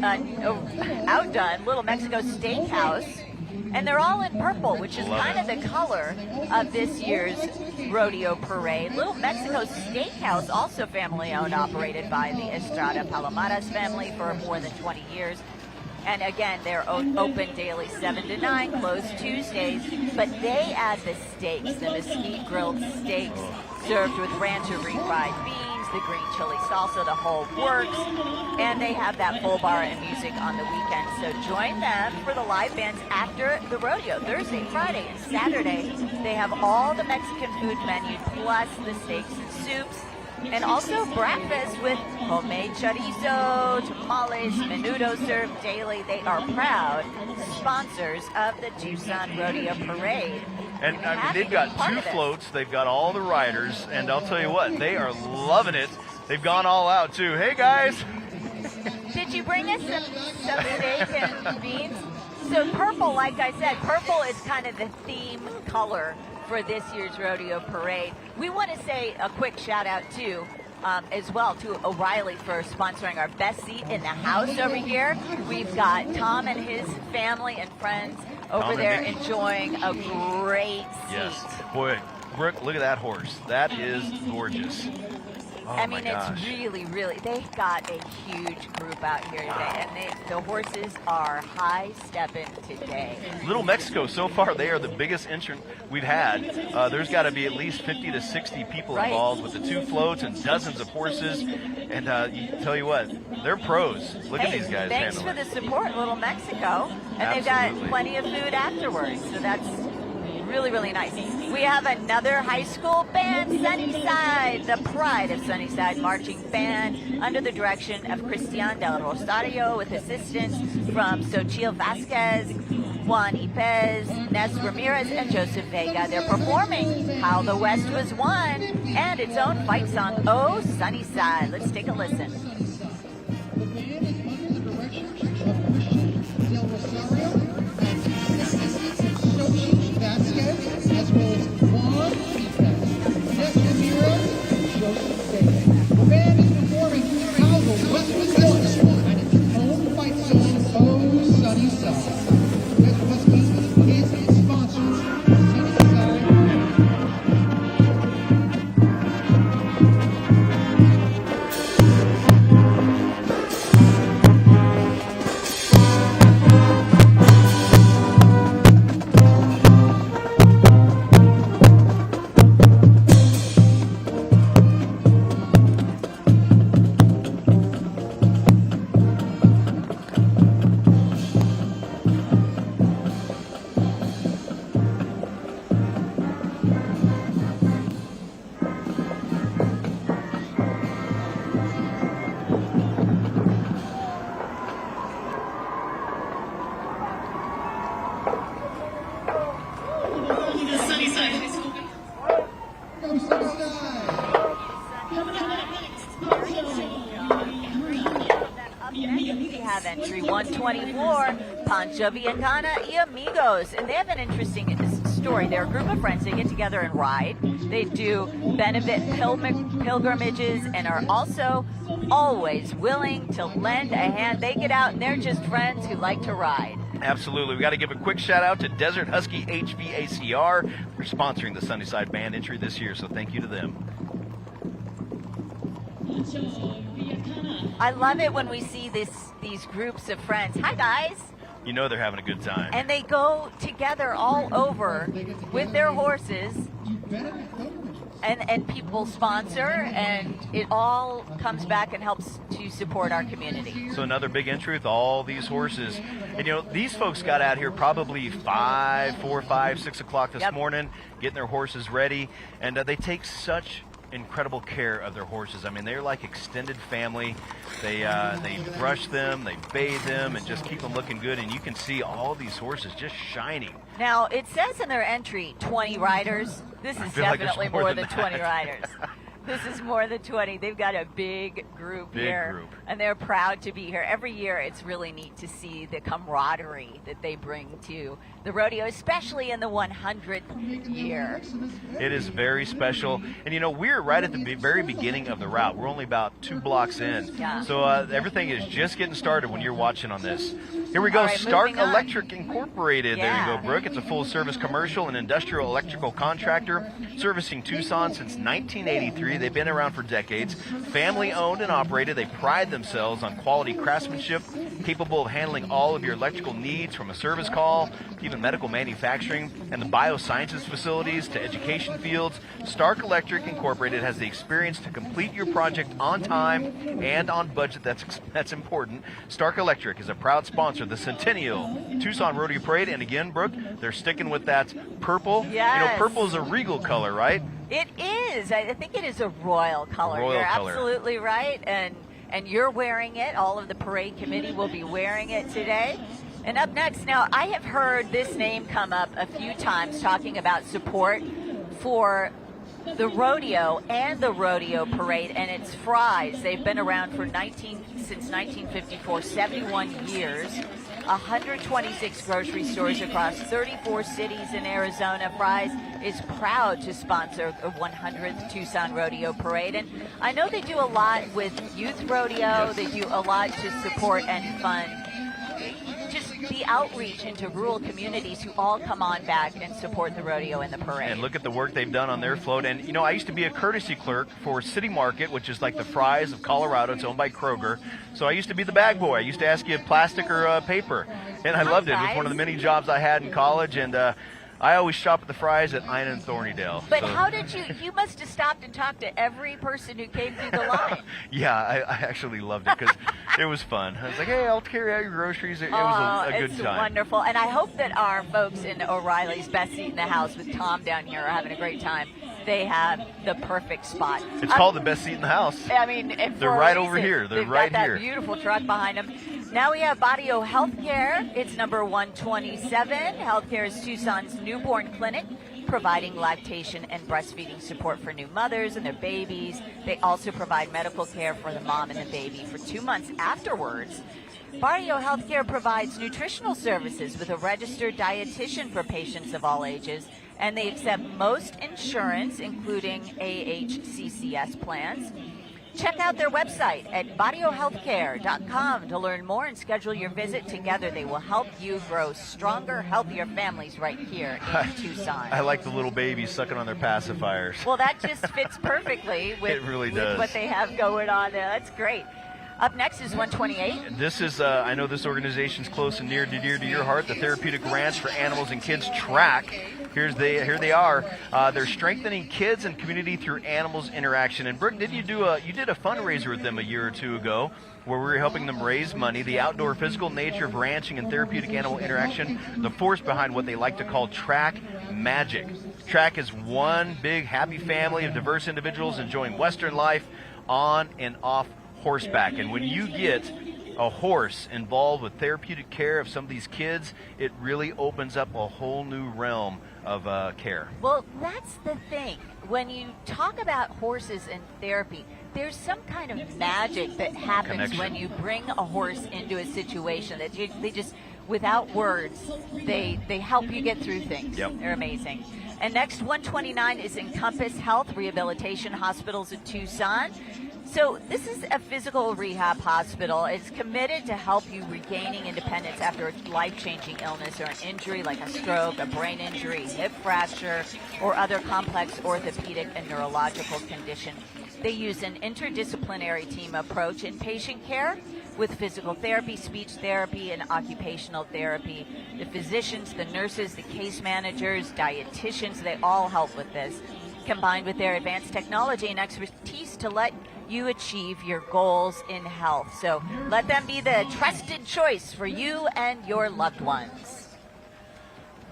Little Mexico Steakhouse. And they're all in purple, which is kind of the color of this year's rodeo parade. Little Mexico Steakhouse, also family-owned, operated by the Estrada Palomares family for more than 20 years. And again, they're open daily 7 to 9, closed Tuesdays. But they add the steaks, the mesquite grilled steaks, served with rancher refried beans, the green chili salsa, the whole works, and they have that full bar and music on the weekend. So join them for the live bands after the rodeo, Thursday, Friday, and Saturday. They have all the Mexican food menu, plus the steaks and soups, and also breakfast with homemade chorizo, tamales, menudo served daily. They are proud sponsors of the Tucson Rodeo Parade. And I mean, they've got 2 floats. They've got all the riders. And I'll tell you what, they are loving it. They've gone all out, too. Hey, guys. Did you bring us some steak and beans? So purple, like I said, purple is kind of the theme color for this year's rodeo parade. We want to say a quick shout out too, as well, to O'Reilly for sponsoring our best seat in the house over here. We've got Tom and his family and friends over there enjoying a great seat. Yes. Boy, Brooke, look at that horse. That is gorgeous. Oh, I mean, it's really, really, they've got a huge group out here today, and the horses are high-stepping today. Little Mexico, so far, they are the biggest entrant we've had. There's got to be at least 50 to 60 people involved with the 2 floats and dozens of horses. And tell you what, they're pros. Look at these guys. Thanks for the support, Little Mexico. And they've got plenty of food afterwards, so that's really, really nice. We have another high school band, Sunnyside, the pride of Sunnyside marching band, under the direction of Cristian del Rosario, with assistance from Xochitl Vasquez, Juan Ypez, Ness Ramirez, and Joseph Vega. They're performing How the West Was Won and its own fight song, Oh Sunnyside. Let's take a listen. The band is under the direction of Cristian del Rosario and Xochitl Vasquez, as well as Juan Ypez, Ness Ramirez, and Joseph Vega. The band is performing How the West Was Won and its own fight song, Oh Sunnyside. His sponsors, Sunnyside. We have entry 124, Pancho Villacana y Amigos, and they have an interesting story. They're a group of friends. They get together and ride. They do benefit pilgrimages and are also always willing to lend a hand. They get out and they're just friends who like to ride. Absolutely. We got to give a quick shout out to Desert Husky HVACR for sponsoring the Sunnyside Band entry this year, so thank you to them. I love it when we see these groups of friends. Hi, guys. You know they're having a good time. And they go together all over with their horses, and people sponsor, and it all comes back and helps to support our community. So another big entry with all these horses. And, you know, these folks got out here probably 4, 5, 6 o'clock this morning, getting their horses ready, and they take such incredible care of their horses. I mean, they're like extended family. They brush them, they bathe them, and just keep them looking good. And you can see all these horses just shining. Now, it says in their entry 20 riders. This is definitely more than 20 riders. This is more than 20. They've got a big group here, and they're proud to be here. Every year, it's really neat to see the camaraderie that they bring to the rodeo, especially in the 100th year. It is very special. And, you know, we're right at the very beginning of the route. We're only about 2 blocks in. Yeah. So everything is just getting started when you're watching on this. Here we go, All right, Stark moving on. Electric Incorporated. Yeah. There you go, Brooke. It's a full-service commercial and industrial electrical contractor servicing Tucson since 1983. They've been around for decades. Family-owned and operated, they pride themselves on quality craftsmanship, capable of handling all of your electrical needs from a service call to even medical manufacturing and the biosciences facilities to education fields. Stark Electric Incorporated has the experience to complete your project on time and on budget. That's important. Stark Electric is a proud sponsor of the Centennial Tucson Rodeo Parade. And again, Brooke, they're sticking with that purple. Yes. You know, purple is a regal color, right? It is. I think it is a royal color. Royal You're color. absolutely right. And you're wearing it. All of the parade committee will be wearing it today. And up next, now, I have heard this name come up a few times talking about support for the rodeo and the rodeo parade, and it's Fry's. They've been around since 1954, 71 years. 126 grocery stores across 34 cities in Arizona. Fry's is proud to sponsor the 100th Tucson Rodeo Parade. And I know they do a lot with youth rodeo. Yes. They do a lot to support and fund just the outreach into rural communities who all come on back and support the rodeo and the parade. And look at the work they've done on their float. And, you know, I used to be a courtesy clerk for City Market, which is like the Fry's of Colorado. It's owned by Kroger. So I used to be the bag boy. I used to ask you plastic or paper. And I loved it. It was one of the many jobs I had in college. And I always shop at the Fry's at Ina and Thornydale. But so. how did you must have stopped and talked to every person who came through the line. Yeah, I actually loved it because it was fun. I was like, hey, I'll carry out your groceries. It was a good it's time. Wonderful. And I hope that our folks in O'Reilly's Best Seat in the House with Tom down here are having a great time. They have the perfect spot. It's called the best seat in the house. I mean, and they're for a right reason. over here. They're They've right got here. That beautiful truck behind them. Now we have Rodeo Healthcare. It's number 127. Healthcare is Tucson's newborn clinic, providing lactation and breastfeeding support for new mothers and their babies. They also provide medical care for the mom and the baby for 2 months afterwards. Rodeo Healthcare provides nutritional services with a registered dietitian for patients of all ages, and they accept most insurance, including AHCCS plans. Check out their website at radiohealthcare.com to learn more and schedule your visit. Together, they will help you grow stronger, healthier families right here in Tucson. I like the little babies sucking on their pacifiers. Well, that just fits perfectly with, It really with does. what they have going on there. That's great. Up next is 128. This is, I know this organization's close and near to your heart, the Therapeutic Ranch for Animals and Kids Track. Here they are. They're strengthening kids and community through animals interaction. And Brooke, you did a fundraiser with them a year or two ago where we were helping them raise money. The outdoor physical nature of ranching and therapeutic animal interaction, the force behind what they like to call track magic. Track is one big happy family of diverse individuals enjoying Western life on and off horseback. And when you get a horse involved with therapeutic care of some of these kids, it really opens up a whole new realm of care. Well, that's the thing. When you talk about horses and therapy, there's some kind of magic that happens Connection. when you bring a horse into a situation that they just, without words, they help you get through things. Yep. They're amazing. And next, 129 is Encompass Health Rehabilitation Hospitals in Tucson. So this is a physical rehab hospital. It's committed to help you regaining independence after a life-changing illness or an injury like a stroke, a brain injury, hip fracture, or other complex orthopedic and neurological condition. They use an interdisciplinary team approach in patient care with physical therapy, speech therapy, and occupational therapy. The physicians, the nurses, the case managers, dietitians, they all help with this, combined with their advanced technology and expertise to let you achieve your goals in health. So let them be the trusted choice for you and your loved ones.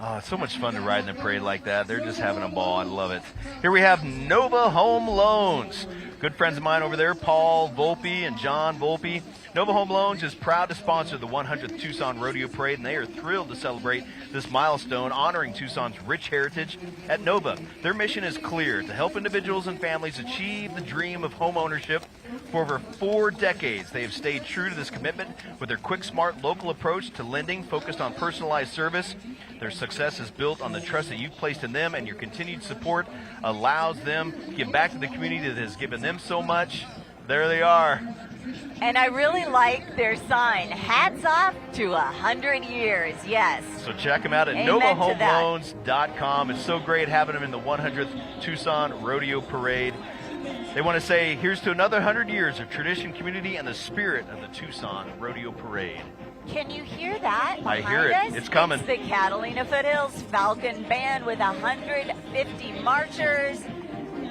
Oh, it's so much fun to ride in a parade like that. They're just having a ball. I love it. Here we have Nova Home Loans. Good friends of mine over there, Paul Volpe and John Volpe. Nova Home Loans is proud to sponsor the 100th Tucson Rodeo Parade, and they are thrilled to celebrate this milestone honoring Tucson's rich heritage. At Nova, their mission is clear: to help individuals and families achieve the dream of home ownership. For over 4 decades, they have stayed true to this commitment with their quick, smart, local approach to lending focused on personalized service. Their success is built on the trust that you've placed in them, and your continued support allows them to give back to the community that has given them so much. There they are. And I really like their sign, hats off to 100 years, yes. So check them out at Amen to that. novahomeloans.com. It's so great having them in the 100th Tucson Rodeo Parade. They want to say, here's to another 100 years of tradition, community, and the spirit of the Tucson Rodeo Parade. Can you hear that? I hear it. Behind us? It's coming. It's the Catalina Foothills Falcon Band with 150 marchers.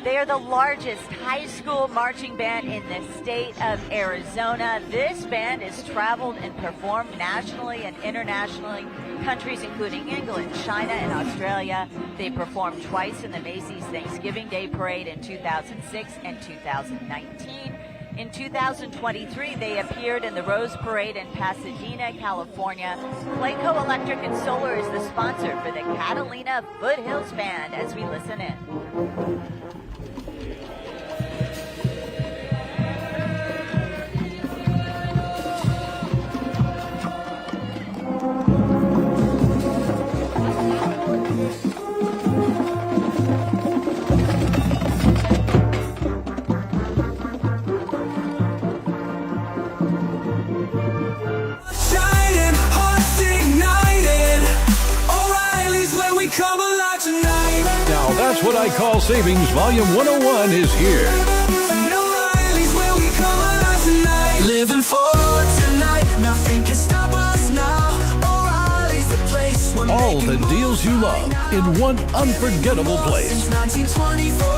They are the largest high school marching band in the state of Arizona. This band has traveled and performed nationally and internationally, countries including England, China, and Australia. They performed twice in the Macy's Thanksgiving Day Parade in 2006 and 2019. In 2023, they appeared in the Rose Parade in Pasadena, California. Clayco Electric and Solar is the sponsor for the Catalina Foothills Band as we listen in. Now that's what I call savings. Volume 101 is here. Living for tonight, nothing can stop us now. O'Reilly's the place. All the deals you love in one unforgettable place. Since 1924.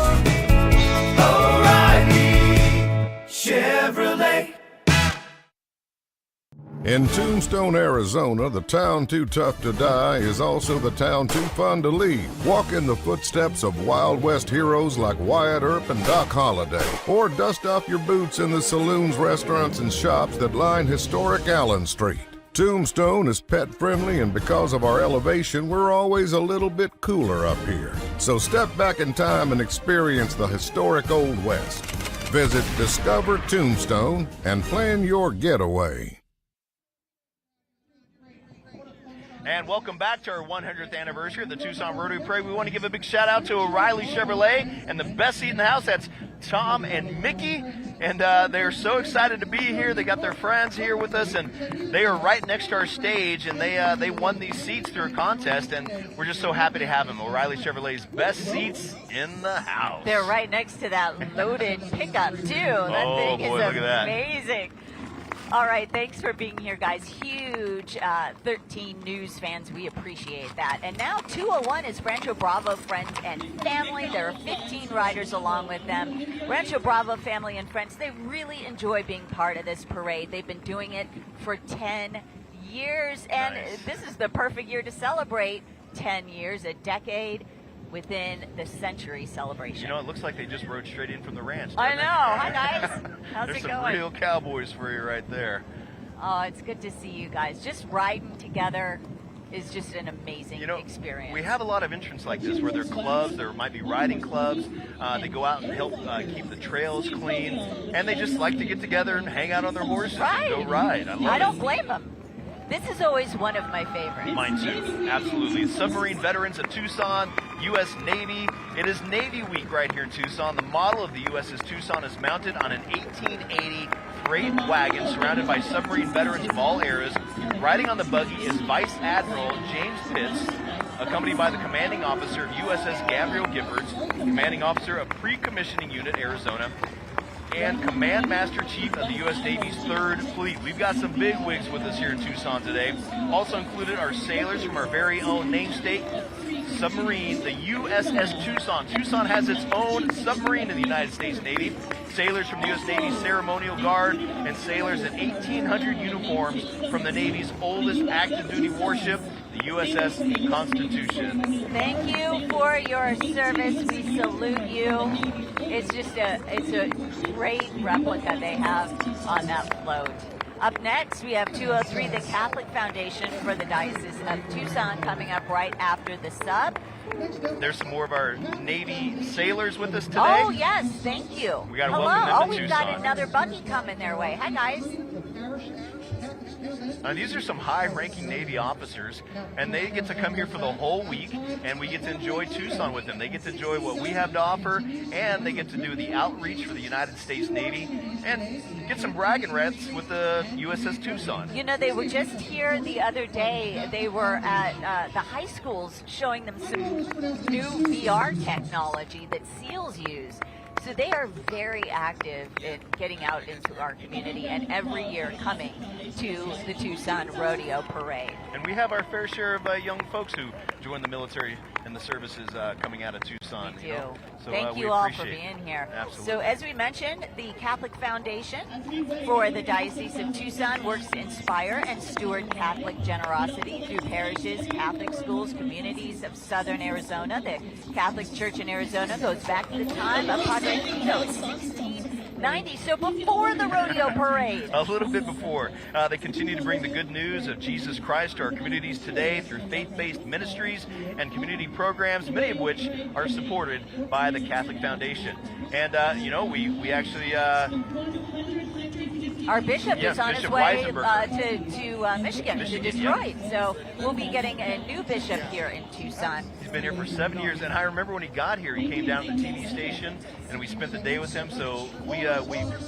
O'Reilly Chevrolet. In Tombstone, Arizona, the town too tough to die is also the town too fun to leave. Walk in the footsteps of Wild West heroes like Wyatt Earp and Doc Holliday, or dust off your boots in the saloons, restaurants, and shops that line historic Allen Street. Tombstone is pet-friendly, and because of our elevation, we're always a little bit cooler up here. So step back in time and experience the historic Old West. Visit Discover Tombstone and plan your getaway. And welcome back to our 100th anniversary of the Tucson Rodeo Parade. We want to give a big shout out to O'Reilly Chevrolet and the best seat in the house. That's Tom and Mickey. And they're so excited to be here. They got their friends here with us, and they are right next to our stage. And they won these seats through a contest, and we're just so happy to have them. O'Reilly Chevrolet's best seats in the house. They're right next to that loaded pickup, too. That thing is look at that. amazing. All right, thanks for being here, guys. Huge 13 News fans. We appreciate that. And now 201 is Rancho Bravo friends and family. There are 15 riders along with them. Rancho Bravo family and friends, they really enjoy being part of this parade. They've been doing it for 10 years, and this is the perfect year to celebrate 10 years, a decade within the century celebration. You know, it looks like they just rode straight in from the ranch. I know. Hi, guys. How's There's it some going? real cowboys for you right there. Oh, it's good to see you guys. Just riding together is just an amazing experience. We have a lot of entrants like this where they're clubs, there might be riding clubs. They go out and help keep the trails clean, and they just like to get together and hang out on their horses and go ride. I don't blame them. This is always one of my favorites. Mine too, absolutely. Submarine Veterans of Tucson, U.S. Navy. It is Navy Week right here in Tucson. The model of the USS Tucson is mounted on an 1880 freight wagon surrounded by submarine veterans of all eras. Riding on the buggy is Vice Admiral James Pitts, accompanied by the commanding officer of USS Gabriel Giffords, commanding officer of Pre-Commissioning Unit Arizona, and Command Master Chief of the U.S. Navy's 3rd Fleet. We've got some big wigs with us here in Tucson today. Also included are sailors from our very own namesake submarine, the USS Tucson. Tucson has its own submarine in the United States Navy. Sailors from the U.S. Navy's Ceremonial Guard and sailors in 1,800 uniforms from the Navy's oldest active duty warship, the USS Constitution. Thank you for your service. We salute you. It's just a great replica they have on that float. Up next, we have 203, the Catholic Foundation for the Diocese of Tucson, coming up right after the sub. There's some more of our Navy sailors with us today. Oh, yes, thank you. We got to Hello. welcome them to we've Tucson. got another buggy coming their way. Hi, guys. These are some high-ranking Navy officers, and they get to come here for the whole week, and we get to enjoy Tucson with them. They get to enjoy what we have to offer, and they get to do the outreach for the United States Navy and get some bragging rights with the USS Tucson. You know, they were just here the other day. They were at the high schools showing them some new VR technology that SEALs use. So they are very active in getting out into our community, and every year coming to the Tucson Rodeo Parade. And we have our fair share of young folks who join the military and the services coming out of Tucson. We do. You know? So, Thank we you all appreciate for being here. Absolutely. So as we mentioned, the Catholic Foundation for the Diocese of Tucson works to inspire and steward Catholic generosity through parishes, Catholic schools, communities of southern Arizona. The Catholic Church in Arizona goes back to the time of Padre Pio, 1690, so before the rodeo parade. A little bit before. They continue to bring the good news of Jesus Christ to our communities today through faith-based ministries and community programs, many of which are supported by the Catholic Foundation. And, you know, we actually... Our bishop is on his way to Michigan, to Detroit. Yeah. So we'll be getting a new bishop here in Tucson. He's been here for 7 years, and I remember when he got here, he came down to the TV station, and we spent the day with him. So we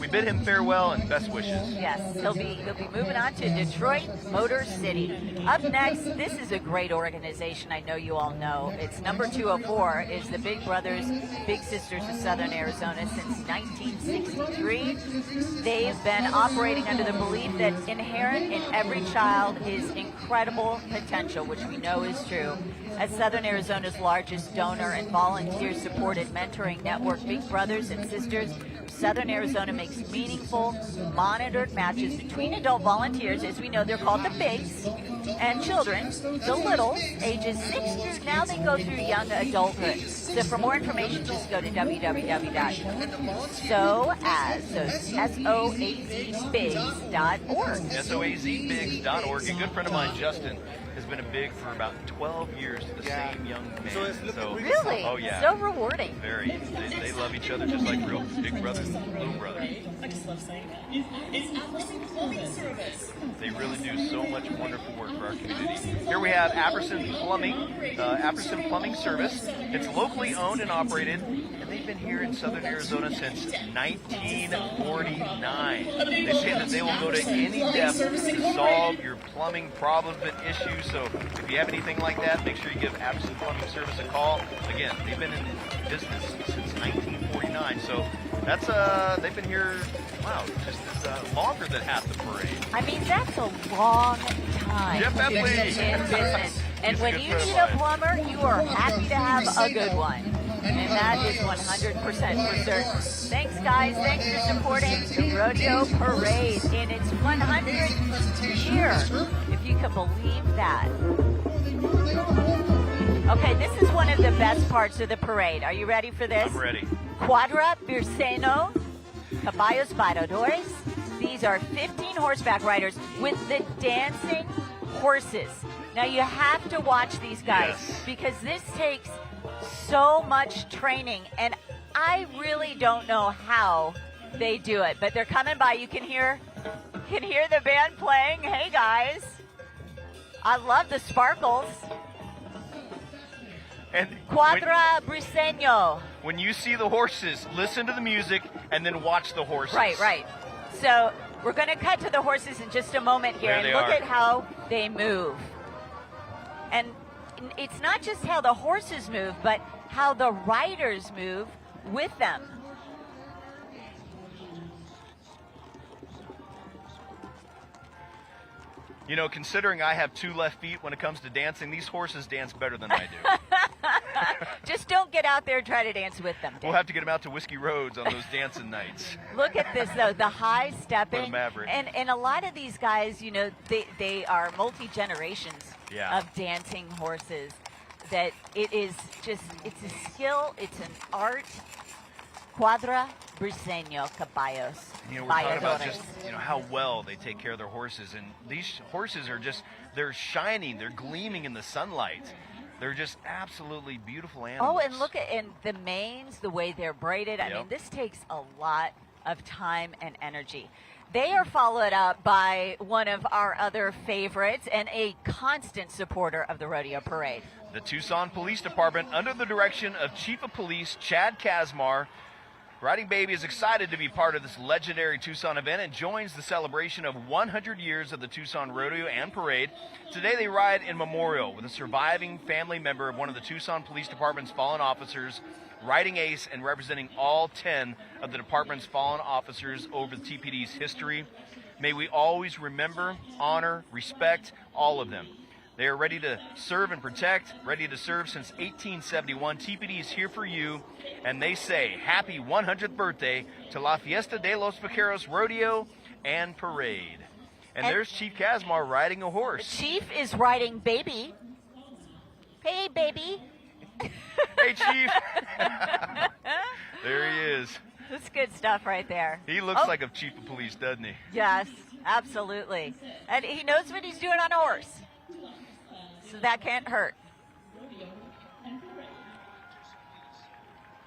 bid him farewell and best wishes. Yes, he'll be moving on to Detroit, Motor City. Up next, this is a great organization. I know you all know. It's number 204. Is the Big Brothers, Big Sisters of Southern Arizona since 1963. They've been operating under the belief that inherent in every child is incredible potential, which we know is true. As Southern Arizona's largest donor and volunteer-supported mentoring network, Big Brothers and Sisters of Southern Arizona makes meaningful, monitored matches between adult volunteers, as we know they're called the Bigs, and children, the Littles, ages 6 through now they go through young adulthood. So for more information, just go to www.soazbigs.org. soazbigs.org. A good friend of mine, Justin, has been a Big for about 12 years to the same young man. So, really? Oh, yeah. So rewarding. Very. They love each other just like real big brothers, little brothers. I just love saying that. It's Apperson Plumbing Service. They really do so much wonderful work for our community. Here we have Apperson Plumbing Service. It's locally owned and operated, and they've been here in Southern Arizona since 1949. They say that they will go to any depth to solve your plumbing problems and issues. So if you have anything like that, make sure you give Apperson Plumbing Service a call. Again, they've been in business since 1949. So that's they've been here, wow, just longer than half the parade. I mean, that's a long time Jeff in business. And when you need a plumber, you are happy to have a good one. And that is 100% for certain. Thanks, guys. Thanks for supporting the Rodeo Parade in its 100th year. If you can believe that. Okay, this is one of the best parts of the parade. Are you ready for this? I'm ready. Cuadra Birceno Caballos Bailadores. These are 15 horseback riders with the dancing horses. Now you have to watch these guys because this takes so much training, and I really don't know how they do it. But they're coming by. You can hear the band playing. Hey guys, I love the sparkles. And Cuadra Briseño. When you see the horses, listen to the music and then watch the horses. Right. So we're going to cut to the horses in just a moment here and look at how they move. And it's not just how the horses move, but how the riders move with them. You know, considering I have 2 left feet when it comes to dancing, these horses dance better than I do. Just don't get out there and try to dance with them. We'll have to get them out to Whiskey Roads on those dancing nights. Look at this, though, the high stepping. Maverick. And a lot of these guys, you know, they are multi-generations of dancing horses. That it is just, it's a skill, it's an art. Cuadra Briseño Caballos. You know, we're talking about just, you know, how well they take care of their horses. And these horses are just, they're shining, they're gleaming in the sunlight. They're just absolutely beautiful animals. Oh, and look at the manes, the way they're braided. I mean, this takes a lot of time and energy. They are followed up by one of our other favorites and a constant supporter of the rodeo parade. The Tucson Police Department, under the direction of Chief of Police Chad Kazmar. Riding Baby is excited to be part of this legendary Tucson event and joins the celebration of 100 years of the Tucson Rodeo and Parade. Today they ride in memorial with a surviving family member of one of the Tucson Police Department's fallen officers, riding ace and representing all 10 of the department's fallen officers over the TPD's history. May we always remember, honor, respect all of them. They are ready to serve and protect, ready to serve since 1871. TPD is here for you, and they say happy 100th birthday to La Fiesta de los Vaqueros Rodeo and Parade. And there's Chief Kazmar riding a horse. Chief is riding Baby. Hey, Baby. Hey, Chief. There he is. That's good stuff right there. He looks like a chief of police, doesn't he? Yes, absolutely. And he knows what he's doing on a horse. So that can't hurt.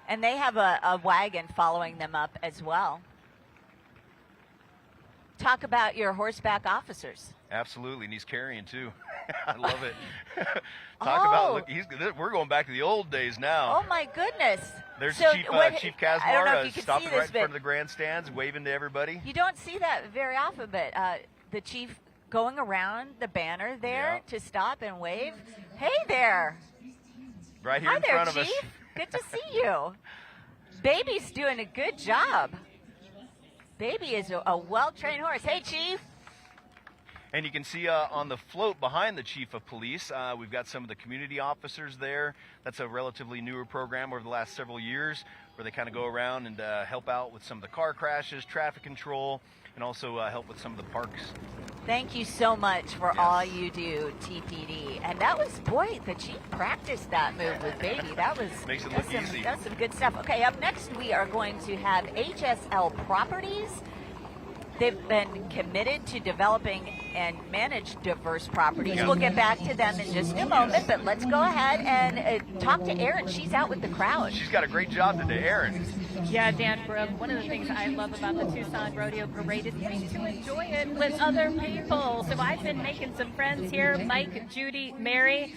And they have a wagon following them up as well. Talk about your horseback officers. Absolutely, and he's carrying too. I love it. We're going back to the old days now. Oh my goodness. There's so Chief Kazmar stopping right in front of the grandstands, waving to everybody. You don't see that very often, but the chief going around the banner there to stop and wave. Hey there. Right here in front of us. Hi there, Chief. Good to see you. Baby's doing a good job. Baby is a well-trained horse. Hey, Chief. And you can see on the float behind the Chief of Police, we've got some of the community officers there. That's a relatively newer program over the last several years where they kind of go around and help out with some of the car crashes, traffic control, and also help with some of the parks. Thank you so much for all you do, TPD. And that was, boy, the Chief practiced that move with Baby. Makes it look easy. That's some good stuff. Okay, up next we are going to have HSL Properties. They've been committed to developing and manage diverse properties. Yeah. We'll get back to them in just a moment, but let's go ahead and talk to Erin. She's out with the crowd. She's got a great job today, Erin. Yeah, Dan Brooke, one of the things I love about the Tucson Rodeo Parade is getting to enjoy it with other people. So I've been making some friends here, Mike, Judy, Mary.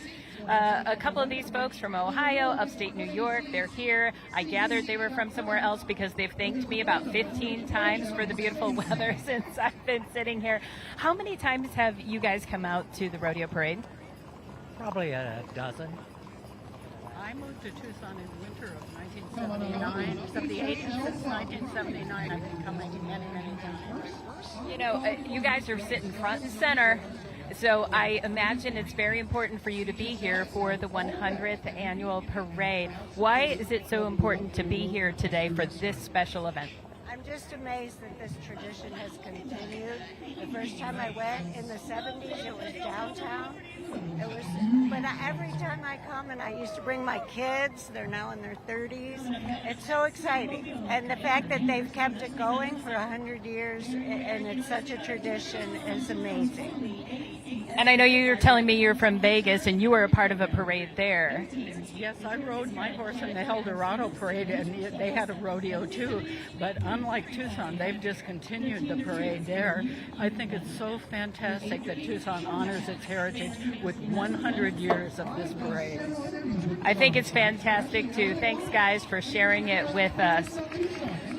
A couple of these folks from Ohio, upstate New York, they're here. I gathered they were from somewhere else because they've thanked me about 15 times for the beautiful weather since I've been sitting here. How many times have you guys come out to the rodeo parade? Probably a dozen. I moved to Tucson in the winter of 1979, 78, and since 1979 I've been coming many, many times. You know, you guys are sitting front and center. So I imagine it's very important for you to be here for the 100th annual parade. Why is it so important to be here today for this special event? I'm just amazed that this tradition has continued. The first time I went in the 70s, it was downtown. But every time I come, and I used to bring my kids, they're now in their 30s. It's so exciting. And the fact that they've kept it going for 100 years, and it's such a tradition, is amazing. And I know you were telling me you're from Vegas, and you were a part of a parade there. Yes, I rode my horse in the El Dorado parade, and they had a rodeo too. But unlike Tucson, they've discontinued the parade there. I think it's so fantastic that Tucson honors its heritage with 100 years of this parade. I think it's fantastic too. Thanks, guys, for sharing it with us.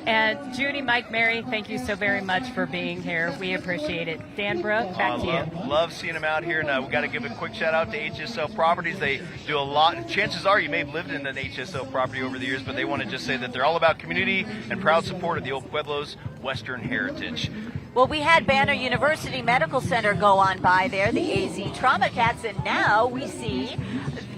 And Judy, Mike, Mary, thank you so very much for being here. We appreciate it. Dan Brooke, back to you. Love seeing them out here, and we got to give a quick shout out to HSL Properties. They do a lot. Chances are you may have lived in an HSL property over the years, but they want to just say that they're all about community and proud support of the old Pueblo's Western heritage. Well, we had Banner University Medical Center go on by there, the AZ Trauma Cats, and now we see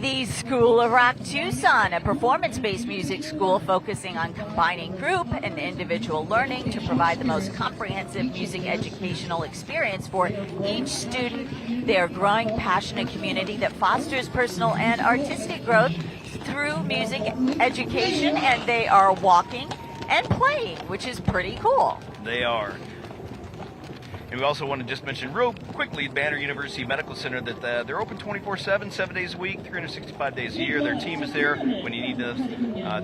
the School of Rock Tucson, a performance-based music school focusing on combining group and individual learning to provide the most comprehensive music educational experience for each student. They are a growing, passionate community that fosters personal and artistic growth through music education, and they are walking and playing, which is pretty cool. They are. And we also want to just mention real quickly Banner University Medical Center that they're open 24/7, 7 days a week, 365 days a year. Their team is there when you need those,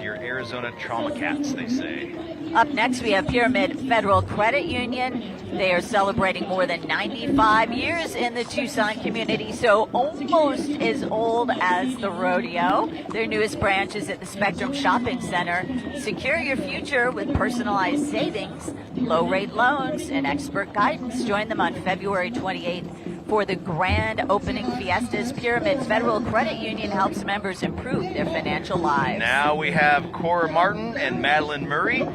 your Arizona Trauma Cats, they say. Up next, we have Pyramid Federal Credit Union. They are celebrating more than 95 years in the Tucson community, so almost as old as the rodeo. Their newest branch is at the Spectrum Shopping Center. Secure your future with personalized savings, low-rate loans, and expert guidance. Join them on February 28th for the grand opening fiestas. Pyramid Federal Credit Union helps members improve their financial lives. Now we have Cora Martin and Madeline Murray.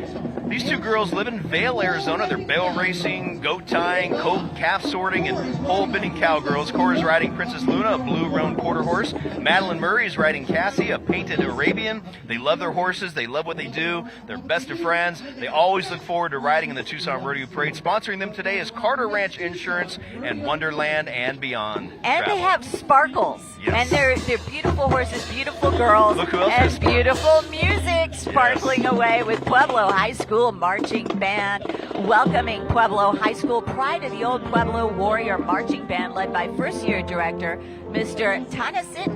These two girls live in Vail, Arizona. They're bale racing, goat tying, colt calf sorting, and pole-bending cowgirls. Cora's riding Princess Luna, a blue roan quarter horse. Madeline Murray is riding Cassie, a painted Arabian. They love their horses. They love what they do. They're best of friends. They always look forward to riding in the Tucson Rodeo Parade. Sponsoring them today is Carter Ranch Insurance and Wonderland and Beyond. And Travel. they have sparkles. Yes. And they're beautiful horses, beautiful girls, Look who else and has sparkles. beautiful music sparkling away with Pueblo High School Marching Band. Welcoming Pueblo High School, pride of the old Pueblo Warrior Marching Band, led by first-year director, Mr. Tanasit.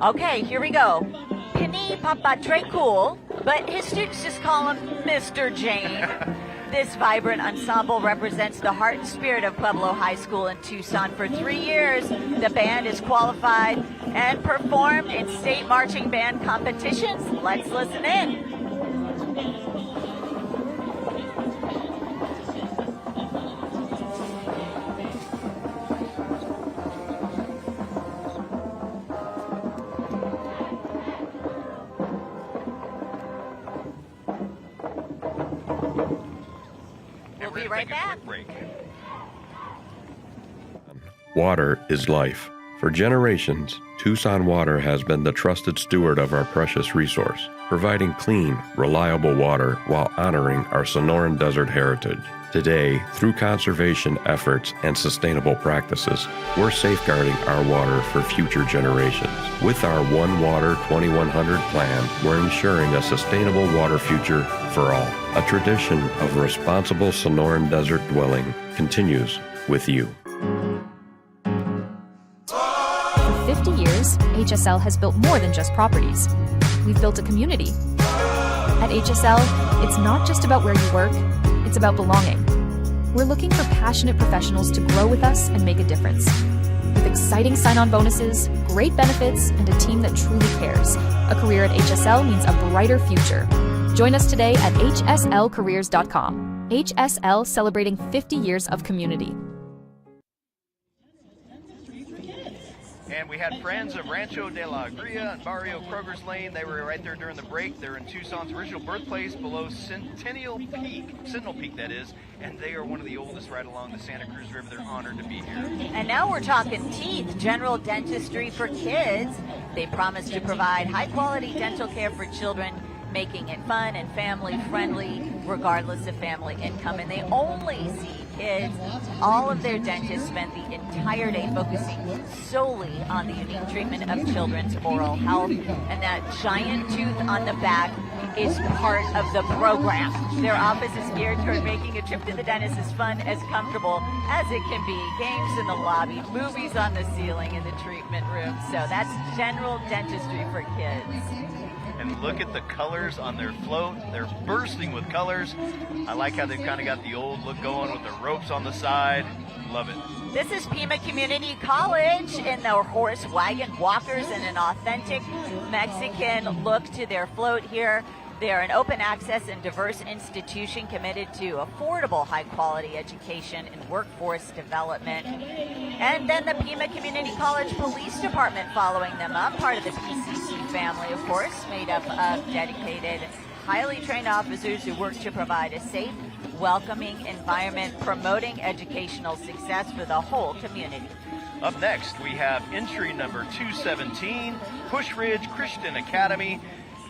Okay, here we go. Pini Papa Tre Cool, but his students just call him Mr. Jane. This vibrant ensemble represents the heart and spirit of Pueblo High School in Tucson. For 3 years, the band is qualified and performed in state marching band competitions. Let's listen in. We'll be right back. Water is life. For generations, Tucson Water has been the trusted steward of our precious resource, providing clean, reliable water while honoring our Sonoran Desert heritage. Today, through conservation efforts and sustainable practices, we're safeguarding our water for future generations. With our One Water 2100 plan, we're ensuring a sustainable water future for all. A tradition of responsible Sonoran Desert dwelling continues with you. For 50 years, HSL has built more than just properties. We've built a community. At HSL, it's not just about where you work, it's about belonging. We're looking for passionate professionals to grow with us and make a difference. With exciting sign-on bonuses, great benefits, and a team that truly cares, a career at HSL means a brighter future. Join us today at hslcareers.com. HSL, celebrating 50 years of community. And we had friends of Rancho de la Agria and Barrio Kroger's Lane. They were right there during the break. They're in Tucson's original birthplace below Sentinel Peak, that is. And they are one of the oldest right along the Santa Cruz River. They're honored to be here. And now we're talking teeth, general dentistry for kids. They promise to provide high-quality dental care for children, making it fun and family-friendly, regardless of family income. And they only see kids. All of their dentists spend the entire day focusing solely on the unique treatment of children's oral health. And that giant tooth on the back is part of the program. Their office is geared toward making a trip to the dentist as fun, as comfortable as it can be. Games in the lobby, movies on the ceiling in the treatment room. So that's general dentistry for kids. And look at the colors on their float. They're bursting with colors. I like how they've kind of got the old look going with the ropes on the side. Love it. This is Pima Community College in their horse wagon walkers and an authentic Mexican look to their float here. They're an open access and diverse institution committed to affordable, high-quality education and workforce development. And then the Pima Community College Police Department following them up, part of the PCC family, of course, made up of dedicated, highly trained officers who work to provide a safe, welcoming environment, promoting educational success for the whole community. Up next, we have entry number 217, Push Ridge Christian Academy,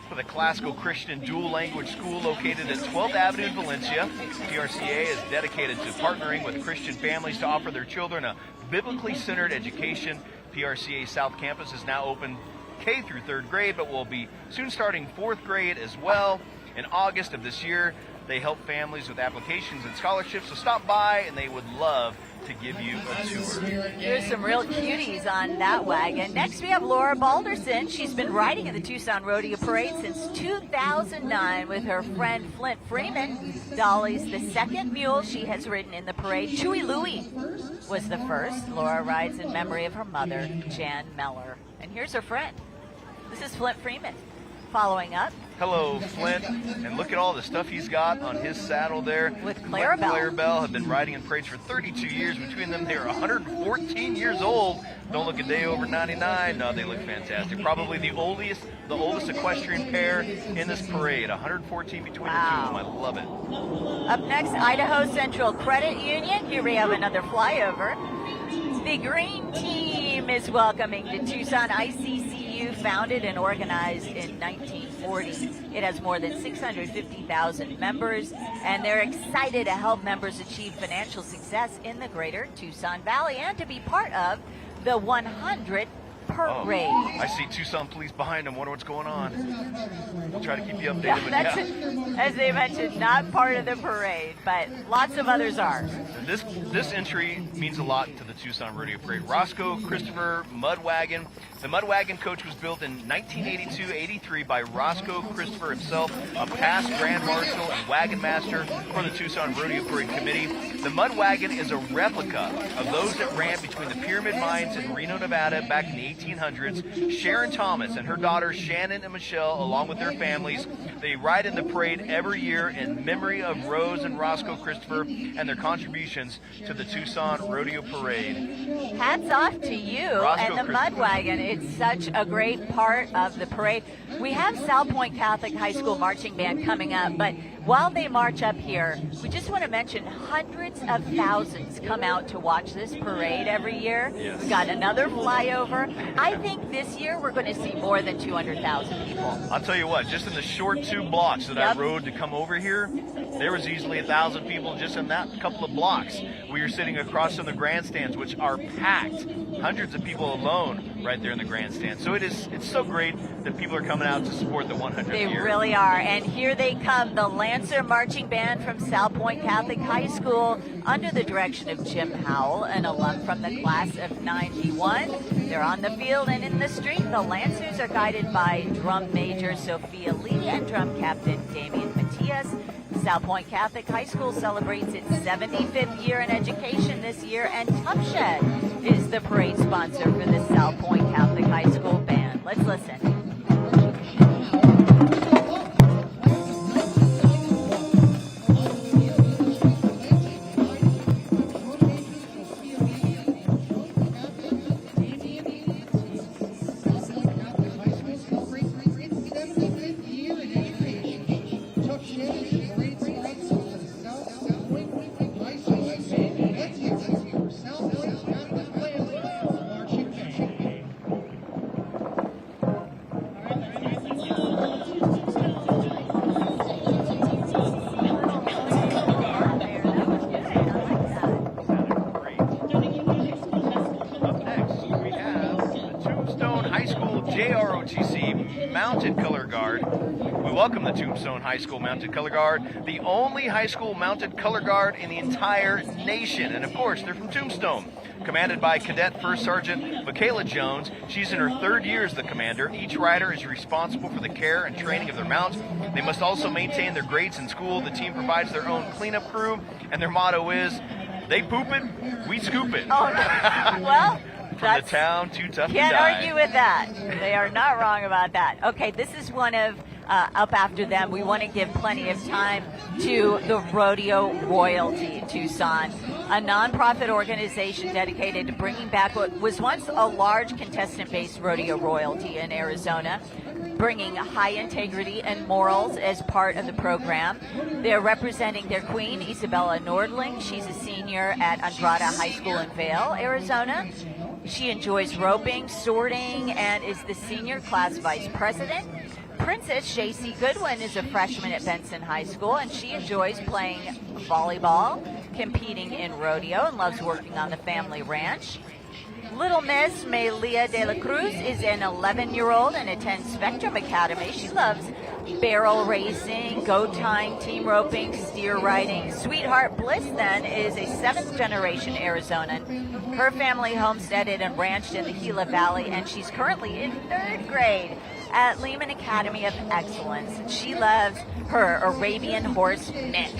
for the classical Christian dual language school located at 12th Avenue in Valencia. PRCA is dedicated to partnering with Christian families to offer their children a biblically centered education. PRCA South Campus is now open K through 3rd grade, but will be soon starting 4th grade as well. In August of this year, They help families with applications and scholarships, so stop by and they would love to give you a tour. There's some real cuties on that wagon. Next we have Laura Balderson. She's been riding in the Tucson Rodeo Parade since 2009 with her friend Flint Freeman. Dolly's the second mule she has ridden in the parade. Chewy Louie was the first. Laura rides in memory of her mother, Jan Meller. And here's her friend. This is Flint Freeman. Following up. Hello, Flint. And look at all the stuff he's got on his saddle there. With Clarabelle. Clarabelle have been riding in parades for 32 years. Between them, they are 114 years old. Don't look a day over 99. No, they look fantastic. Probably the oldest equestrian pair in this parade. 114 between the two of them. I love it. Up next, Idaho Central Credit Union. Here we have another flyover. The Green Team is welcoming the Tucson ICCU, founded and organized in 1940. It has more than 650,000 members, and they're excited to help members achieve financial success in the greater Tucson Valley and to be part of the 100th parade. I see Tucson police behind them. Wonder what's going on. We'll try to keep you updated. That's, as they mentioned, not part of the parade, but lots of others are. This entry means a lot to the Tucson Rodeo Parade. Roscoe Christopher Mud Wagon. The Mud Wagon coach was built in 1982-83 by Roscoe Christopher himself, a past Grand Marshal and Wagon Master for the Tucson Rodeo Parade Committee. The Mud Wagon is a replica of those that ran between the Pyramid Mines in Reno, Nevada back in the 1800s. Sharon Thomas and her daughters Shannon and Michelle, along with their families, they ride in the parade every year in memory of Rose and Roscoe Christopher and their contributions to the Tucson Rodeo Parade. Hats off to you and the Mud Wagon. It's such a great part of the parade. We have South Point Catholic High School Marching Band coming up, but while they march up here, we just want to mention hundreds of thousands come out to watch this parade every year. Yes. We've got another flyover. I think this year we're going to see more than 200,000 people. I'll tell you what, just in the short 2 blocks that I rode to come over here, there was easily 1,000 people just in that couple of blocks. We were sitting across from the grandstands, which are packed. Hundreds of people alone right there in the grandstand. So it's so great that people are coming out to support the 100th They year. really are. And here they come, the Lancer Marching Band from South Point Catholic High School under the direction of Jim Howell, an alum from the class of 91. They're on the field and in the street. The Lancers are guided by Drum Major Sophia Lee and Drum Captain Damian Matias. South Point Catholic High School celebrates its 75th year in education this year, and Tough Shed is the parade sponsor for the South Point Catholic High School Band. Let's listen. Welcome the Tombstone High School Mounted Color Guard, the only high school mounted color guard in the entire nation. And of course, they're from Tombstone. Commanded by Cadet First Sergeant Michaela Jones. She's in her 3rd year as the commander. Each rider is responsible for the care and training of their mounts. They must also maintain their grades in school. The team provides their own cleanup crew, and their motto is, they poop it, we scoop it. Oh, no. Well, from the town too tough to die. Can't argue with that. They are not wrong about that. Okay, this is one of up after them. We want to give plenty of time to the Rodeo Royalty Tucson, a nonprofit organization dedicated to bringing back what was once a large contestant-based rodeo royalty in Arizona, bringing high integrity and morals as part of the program. They're representing their queen, Isabella Nordling. She's a senior at Andrada High School in Vail, Arizona. She enjoys roping, sorting, and is the senior class vice president. Princess J.C. Goodwin is a freshman at Benson High School, and she enjoys playing volleyball, competing in rodeo, and loves working on the family ranch. Little Miss Melia de la Cruz is an 11-year-old and attends Spectrum Academy. She loves barrel racing, goat tying, team roping, steer riding. Sweetheart Bliss then is a 7th generation Arizonan. Her family homesteaded and ranched in the Gila Valley, and she's currently in 3rd grade at Lehman Academy of Excellence. She loves her Arabian horse, Mick.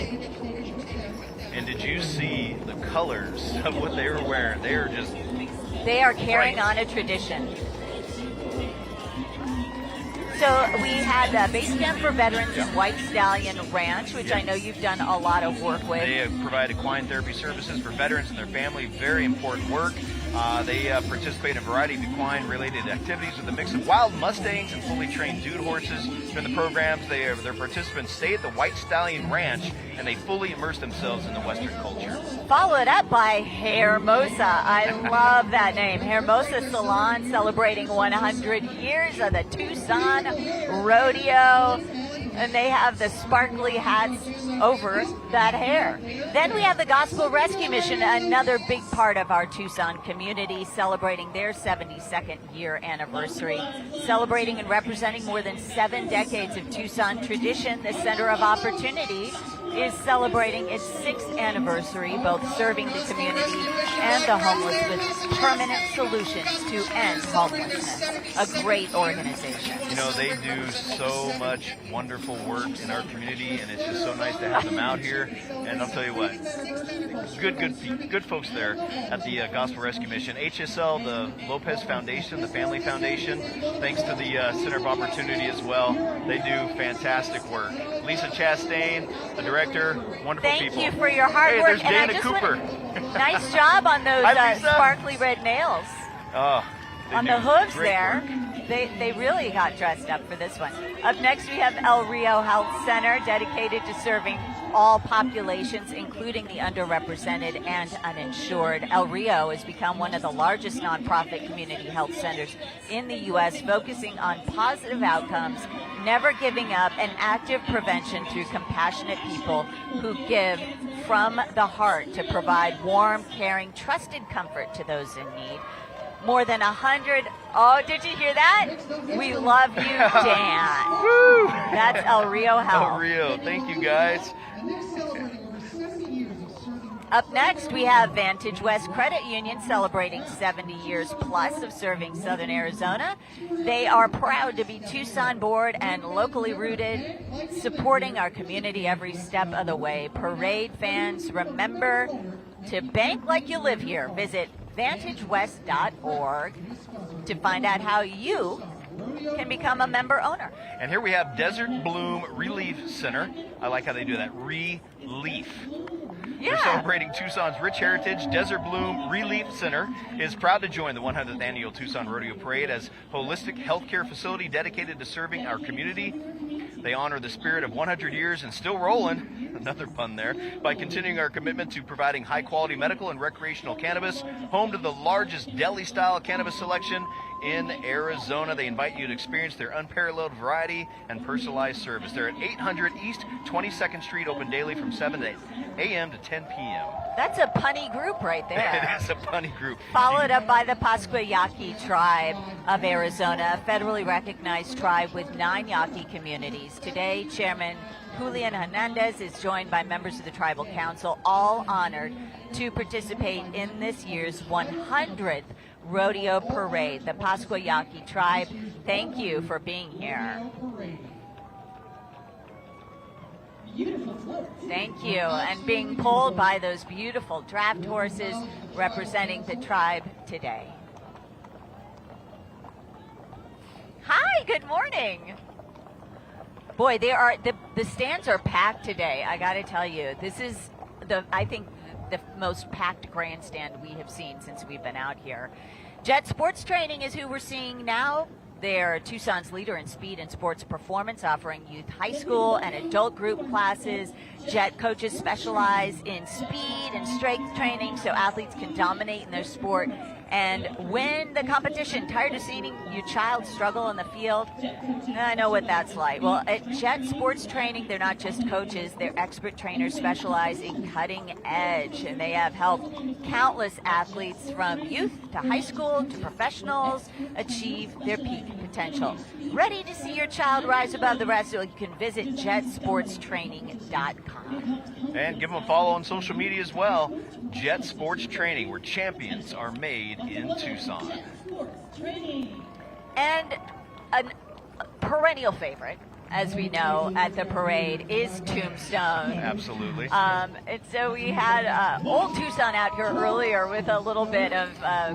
And did you see the colors of what they were wearing? They are carrying on a tradition. So we had Base Camp for Veterans in White Stallion Ranch, which I know you've done a lot of work with. They have provided equine therapy services for veterans and their family. Very important work. They participate in a variety of equine-related activities with a mix of wild Mustangs and fully trained dude horses. During the programs, their participants stay at the White Stallion Ranch, and they fully immerse themselves in the Western culture. Followed up by Hermosa. I love that name. Hermosa Salon, celebrating 100 years of the Tucson Rodeo. And they have the sparkly hats over that hair. Then we have the Gospel Rescue Mission, another big part of our Tucson community, celebrating their 72nd year anniversary. Celebrating and representing more than 7 decades of Tucson tradition, the Center of Opportunity is celebrating its 6th anniversary, both serving the community and the homeless with permanent solutions to end homelessness. A great organization. You know, they do so much wonderful work in our community, and it's just so nice to have them out here. And I'll tell you what, good folks there at the Gospel Rescue Mission. HSL, the Lopez Foundation, the Family Foundation, thanks to the Center of Opportunity as well. They do fantastic work. Lisa Chastain, the director, wonderful people. Thank you for your hard work. There's Dana Cooper. Nice job on those sparkly red nails. Oh, on the hooves there. They really got dressed up for this one. Up next, we have El Rio Health Center, dedicated to serving all populations, including the underrepresented and uninsured. El Rio has become one of the largest nonprofit community health centers in the U.S., focusing on positive outcomes, never giving up, and active prevention through compassionate people who give from the heart to provide warm, caring, trusted comfort to those in need. More than 100. Oh, did you hear that? We love you, Dan. Woo! That's El Rio Health. El Rio. Thank you, guys. Up next, we have Vantage West Credit Union, celebrating 70 years plus of serving Southern Arizona. They are proud to be Tucson board and locally rooted, supporting our community every step of the way. Parade fans, remember to bank like you live here. Visit VantageWest.org to find out how you can become a member owner. And here we have Desert Bloom Relief Center. I like how they do that. Relief. Yeah. They're celebrating Tucson's rich heritage. Desert Bloom Relief Center is proud to join the 100th annual Tucson Rodeo Parade as holistic healthcare facility dedicated to serving our community. They honor the spirit of 100 years and still rolling, another pun there, by continuing our commitment to providing high-quality medical and recreational cannabis, home to the largest deli-style cannabis selection in Arizona. They invite you to experience their unparalleled variety and personalized service. They're at 800 East 22nd Street, open daily from 7 a.m. to 10 p.m. That's a punny group right there. It is a punny group. Followed up by the Pascua Yaqui tribe of Arizona, a federally recognized tribe with 9 Yaqui communities. Today, Chairman Julian Hernandez is joined by members of the Tribal Council, all honored to participate in this year's 100th Rodeo Parade. The Pascua Yaqui tribe, thank you for being here. Thank you, and being pulled by those beautiful draft horses representing the tribe today. Hi, good morning. Boy, the stands are packed today. I got to tell you, this is I think the most packed grandstand we have seen since we've been out here. Jet Sports Training is who we're seeing now. They're Tucson's leader in speed and sports performance, offering youth high school and adult group classes. Jet coaches specialize in speed and strength training so athletes can dominate in their sport and win the competition. Tired of seeing your child struggle in the field? I know what that's like. Well, at Jet Sports Training, they're not just coaches, they're expert trainers specialize in cutting edge, and they have helped countless athletes from youth to high school to professionals achieve their peak potential. Ready to see your child rise above the rest? So you can visit jetsportstraining.com. And give them a follow on social media as well. Jet Sports Training, where champions are made in Tucson. And a perennial favorite, as we know, at the parade is Tombstone. Absolutely. And so we had old Tucson out here earlier with a little bit of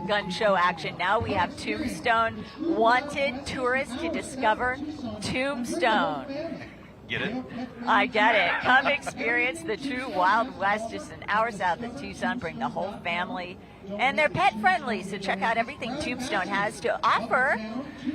gun show action. Now we have Tombstone. Wanted tourists to discover Tombstone. Get it? I get it. Come experience the true Wild West just an hour south of Tucson. Bring the whole family. And they're pet friendly, so check out everything Tombstone has to offer.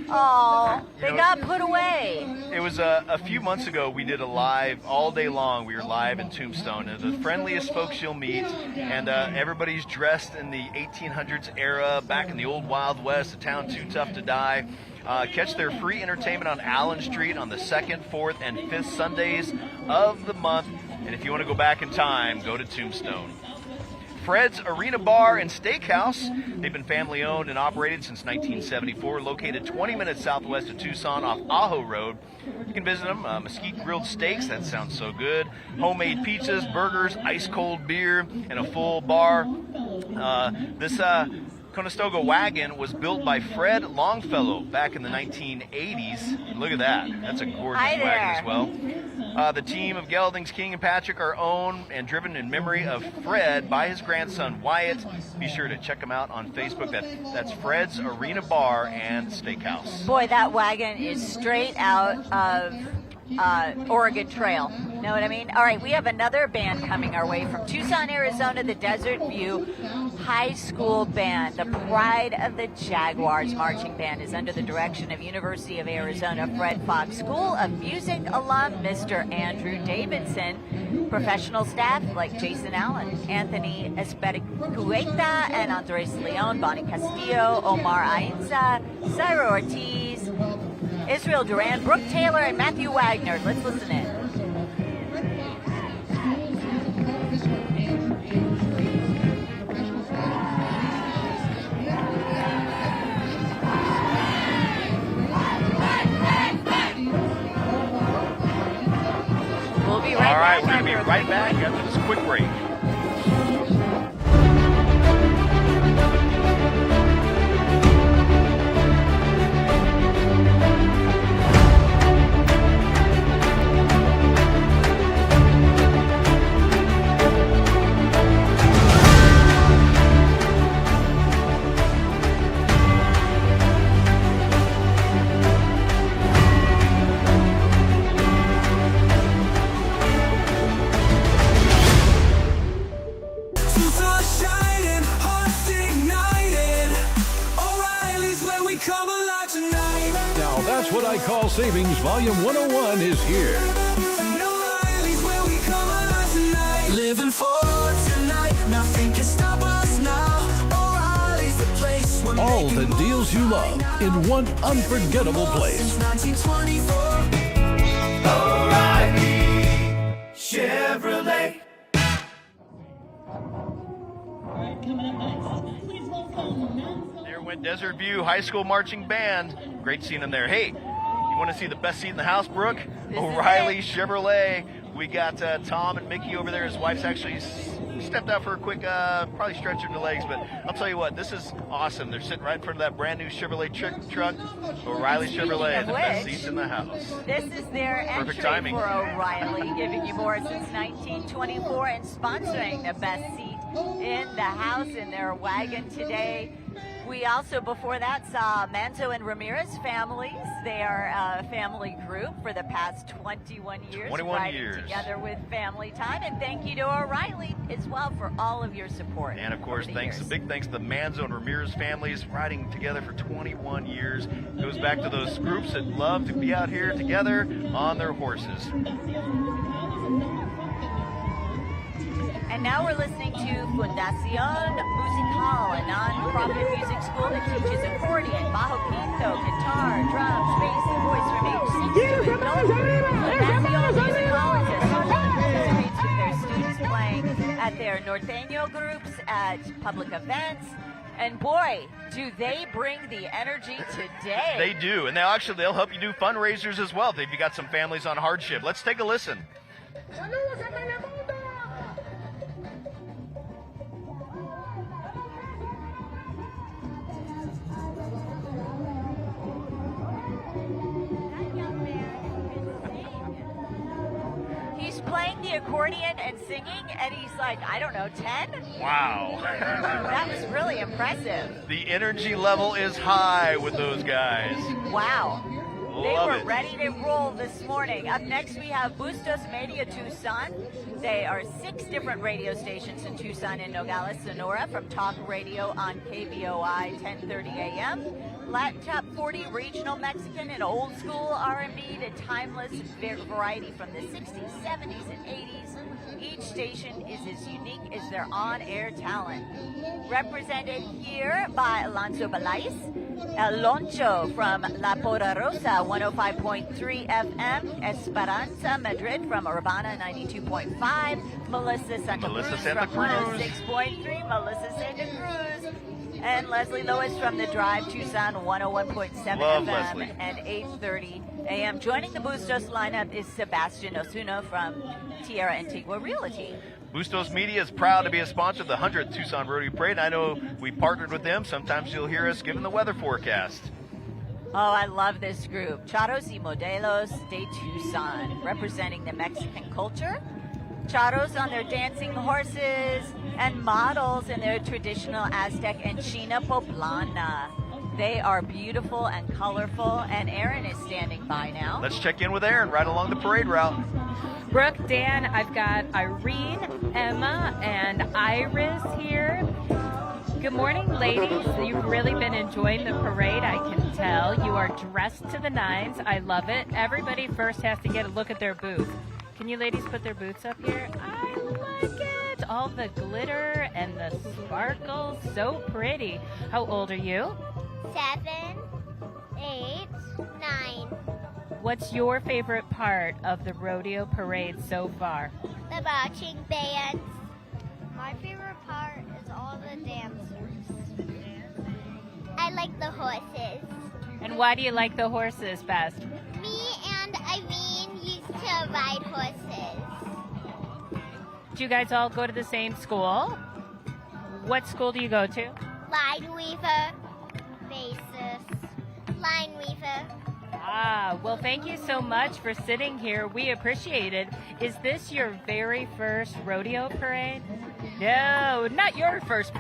Oh, they got put away. It was a few months ago, we did a live all day long. We were live in Tombstone. And the friendliest folks you'll meet, and everybody's dressed in the 1800s era, back in the old Wild West, a town too tough to die. Catch their free entertainment on Allen Street on the 2nd, 4th, and 5th Sundays of the month. And if you want to go back in time, go to Tombstone. Fred's Arena Bar and Steakhouse. They've been family owned and operated since 1974, located 20 minutes southwest of Tucson off Ajo Road. You can visit them. Mesquite grilled steaks, that sounds so good. Homemade pizzas, burgers, ice cold beer, and a full bar. This Conestoga wagon was built by Fred Longfellow back in the 1980s. Look at that. That's a gorgeous wagon as well. The team of Geldings, King and Patrick are owned and driven in memory of Fred by his grandson Wyatt. Be sure to check them out on Facebook. That's Fred's Arena Bar and Steakhouse. Boy, that wagon is straight out of Oregon Trail. Know what I mean? All right, we have another band coming our way from Tucson, Arizona, the Desert View High School Band. The Pride of the Jaguars Marching Band is under the direction of University of Arizona Fred Fox School of Music alum Mr. Andrew Davidson. Professional staff like Jason Allen, Anthony Espericueta, and Andres Leon, Bonnie Castillo, Omar Ainza, Cyril Ortiz, Israel Duran, Brooke Taylor, and Matthew Wagner. Let's listen in. We'll be right back. All right, we're going to be right back after this quick break. That's What I Call Savings Volume 101 is here. Living for tonight, nothing can stop us now. O'Reilly's the place. All the deals you love in one unforgettable place. Since 1924. O'Reilly Chevrolet. There went Desert View High School Marching Band. Great seeing them there. Hey, you want to see the best seat in the house, Brooke? O'Reilly Chevrolet. We got Tom and Mickey over there. His wife's actually stepped out for a quick, probably stretching the legs, but I'll tell you what, this is awesome. They're sitting right in front of that brand new Chevrolet truck. O'Reilly Chevrolet, the best seats in the house. This is their Perfect entry timing. for O'Reilly, giving you more since 1924 and sponsoring the best seat in the house in their wagon today. We also, before that, saw Manto and Ramirez families. They are a family group for the past 21 years. 21 years. Together with family time. And thank you to O'Reilly as well for all of your support. And of course, over the years. a big thanks to the Manzo and Ramirez families riding together for 21 years. It goes back to those groups that love to be out here together on their horses. And now we're listening to Fundación Musical, a non-profit music school that teaches accordion, bajo quinto, guitar, drums, bass, and voice from age 6 to adult. Fundación Musical is a school that participates with their students playing at their norteño groups, at public events. And boy, do they bring the energy today. They do, and they'll help you do fundraisers as well if you got some families on hardship. Let's take a listen. He's playing the accordion and singing, and he's like, I don't know, 10? Wow. That was really impressive. The energy level is high with those guys. Wow. They Love were it. ready to roll this morning. Up next, we have Bustos Media Tucson. They are 6 different radio stations in Tucson and Nogales, Sonora, from talk radio on KBOI 1030 AM, Latin Top 40, regional Mexican, and old school R&B to timeless variety from the 60s, 70s, and 80s. Each station is as unique as their on-air talent. Represented here by Alonso Balais, El Loncho from La Poderosa 105.3 FM, Esperanza Madrid from Urbana 92.5, Melissa Santa Cruz from 106.3, Melissa Santa Cruz, and Leslie Lois from The Drive, Tucson 101.7 Love FM Leslie. and 8:30 a.m. Joining the Bustos lineup is Sebastian Osuna from Tierra Antigua Realty. Bustos Media is proud to be a sponsor of the 100th Tucson Rodeo Parade. I know we partnered with them. Sometimes you'll hear us giving the weather forecast. Oh, I love this group. Charros y Modelos de Tucson, representing the Mexican culture. Charros on their dancing horses and models in their traditional Aztec and China Poblana. They are beautiful and colorful, and Aaron is standing by now. Let's check in with Aaron right along the parade route. Brooke, Dan, I've got Irene, Emma, and Iris here. Good morning, ladies. You've really been enjoying the parade, I can tell. You are dressed to the nines. I love it. Everybody first has to get a look at their booth. Can you ladies put their boots up here? I like it. All the glitter and the sparkles. So pretty. How old are you? 7, 8, 9. What's your favorite part of the rodeo parade so far? The marching bands. My favorite part is all the dancers. I like the horses. And why do you like the horses best? Me and Irene used to ride horses. Do you guys all go to the same school? What school do you go to? Line weaver. Basis. Line weaver. Ah, well, thank you so much for sitting here. We appreciate it. Is this your very first rodeo parade? No, not your first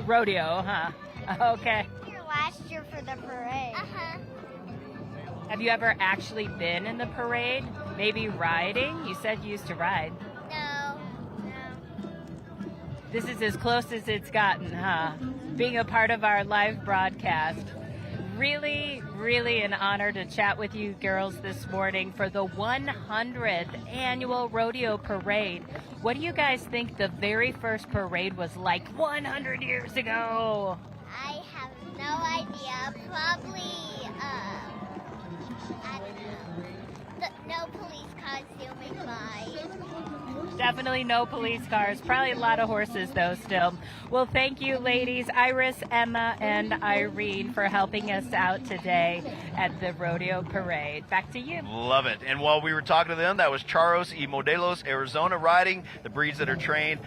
rodeo, huh? Okay. Here last year for the parade. Uh-huh. Have you ever actually been in the parade? Maybe riding? You said you used to ride. No. This is as close as it's gotten, huh? Being a part of our live broadcast. Really, really an honor to chat with you girls this morning for the 100th annual rodeo parade. What do you guys think the very first parade was like 100 years ago? I have no idea. Probably, I don't know. No police cars zooming by. Definitely no police cars. Probably a lot of horses, though, still. Well, thank you, ladies, Iris, Emma, and Irene, for helping us out today at the rodeo parade. Back to you. Love it. And while we were talking to them, that was Charros y Modelos, Arizona riding, the breeds that are trained.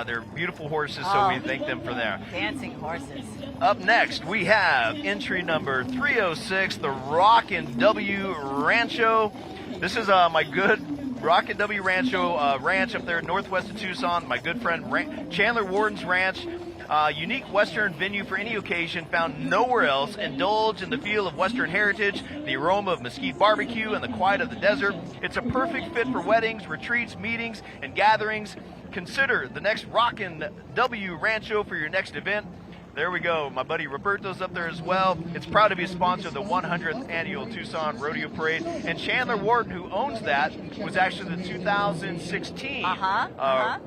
They're beautiful horses, so we thank them for that. Dancing horses. Up next, we have entry number 306, the Rockin' W Rancho. This is my good Rockin' W Rancho ranch up there northwest of Tucson. My good friend Chandler Warden's ranch. Unique Western venue for any occasion found nowhere else. Indulge in the feel of Western heritage, the aroma of mesquite barbecue, and the quiet of the desert. It's a perfect fit for weddings, retreats, meetings, and gatherings. Consider the next Rockin' W Rancho for your next event. There we go. My buddy Roberto's up there as well. It's proud to be a sponsor of the 100th annual Tucson Rodeo Parade. And Chandler Wharton, who owns that, was actually the 2016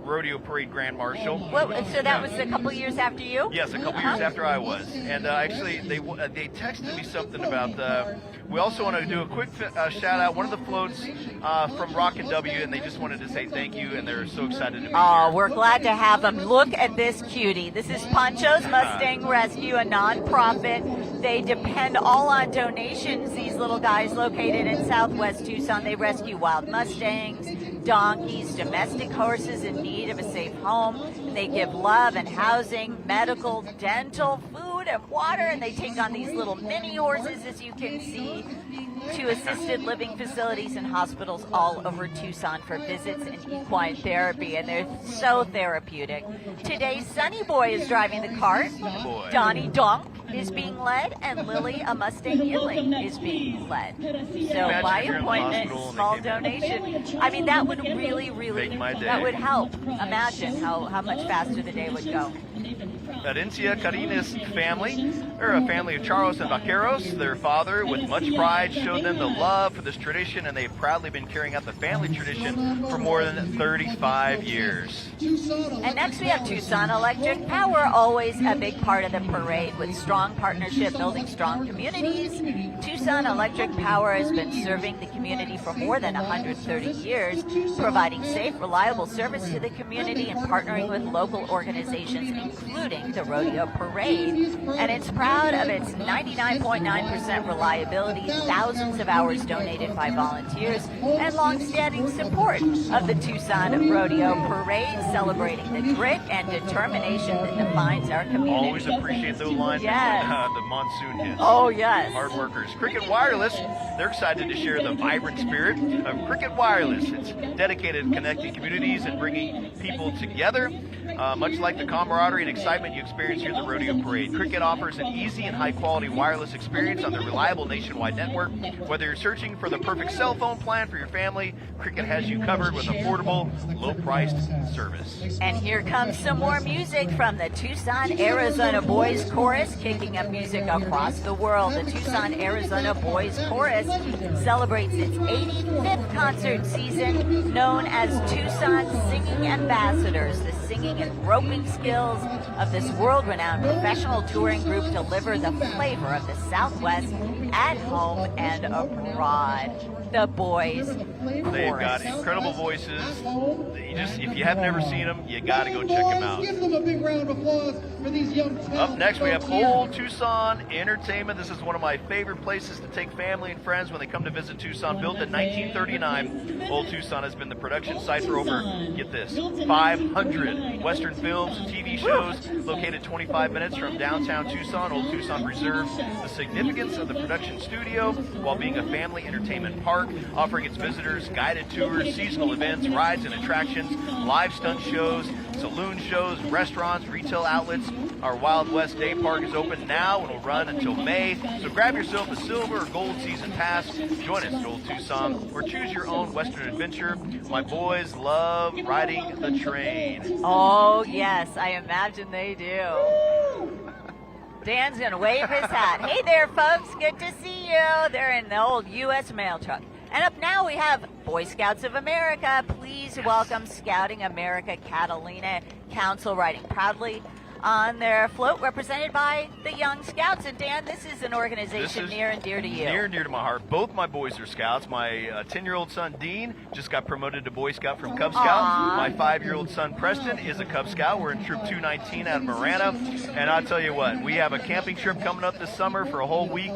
Rodeo Parade Grand Marshal. Well, so that was a couple years after you? Yes, a couple years after I was. And actually, they texted me something about we also want to do a quick shout out. One of the floats from Rockin' W, and they just wanted to say thank you, and they're so excited to be here. We're glad to have them. Look at this cutie. This is Pancho's Mustang Rescue, a nonprofit. They depend all on donations. These little guys located in southwest Tucson, they rescue wild Mustangs, donkeys, domestic horses in need of a safe home. They give love and housing, medical, dental, food, and water, and they take on these little mini horses, as you can see, to assisted living facilities and hospitals all over Tucson for visits and equine therapy, and they're so therapeutic. Today, Sunny Boy is driving the cart. Donnie Donk is being led, and Lily, a Mustang Yearling, is being led. So by appointment, small donation. I mean, that would really, that would help. Imagine how much faster the day would go. Herencia Carina's family, they're a family of Charros and Vaqueros. Their father, with much pride, showed them the love for this tradition, and they've proudly been carrying out the family tradition for more than 35 years. And next we have Tucson Electric Power, always a big part of the parade with strong partnership, building strong communities. Tucson Electric Power has been serving the community for more than 130 years, providing safe, reliable service to the community and partnering with local organizations, including the Rodeo Parade. And it's proud of its 99.9% reliability, thousands of hours donated by volunteers, and long-standing support of the Tucson Rodeo Parade, celebrating the grit and determination that defines our community. Always appreciate those lines when the monsoon hits. Oh, yes. Hard workers. Cricket Wireless, they're excited to share the vibrant spirit of Cricket Wireless. It's dedicated to connecting communities and bringing people together. Much like the camaraderie and excitement you experience here at the Rodeo Parade, Cricket offers an easy and high-quality wireless experience on their reliable nationwide network. Whether you're searching for the perfect cell phone plan for your family, Cricket has you covered with affordable, low-priced service. And here comes some more music from the Tucson, Arizona Boys Chorus, kicking up music across the world. The Tucson, Arizona Boys Chorus celebrates its 85th concert season, known as Tucson Singing Ambassadors. The singing and roping skills of this world-renowned professional touring group deliver the flavor of the Southwest at home and abroad. The Boys Chorus. They've got incredible voices. If you have never seen them, you got to go check them out. Give them a big round of applause for these young talents. Up next, we have Old Tucson Entertainment. This is one of my favorite places to take family and friends when they come to visit Tucson. Built in 1939, Old Tucson has been the production site for over, get this, 500 Western films and TV shows. Located 25 minutes from downtown Tucson, Old Tucson preserves the significance of the production studio while being a family entertainment park, offering its visitors guided tours, seasonal events, rides and attractions, live stunt shows, saloon shows, restaurants, retail outlets. Our Wild West Day Park is open now and will run until May. So grab yourself a silver or gold season pass. Join us at Old Tucson or choose your own Western adventure. My boys love riding the train. Oh, yes, I imagine they do. Dan's going to wave his hat. Hey there, folks. Good to see you. They're in the old U.S. mail truck. And up now we have Boy Scouts of America. Please welcome Scouting America Catalina Council, riding proudly on their float, represented by the Young Scouts. And Dan, this is an organization near and dear to you. Near and dear to my heart. Both my boys are Scouts. My 10-year-old son, Dean, just got promoted to Boy Scout from Cub Scout. Aww. My 5-year-old son, Preston, is a Cub Scout. We're in Troop 219 out of Marana. And I'll tell you what, we have a camping trip coming up this summer for a whole week.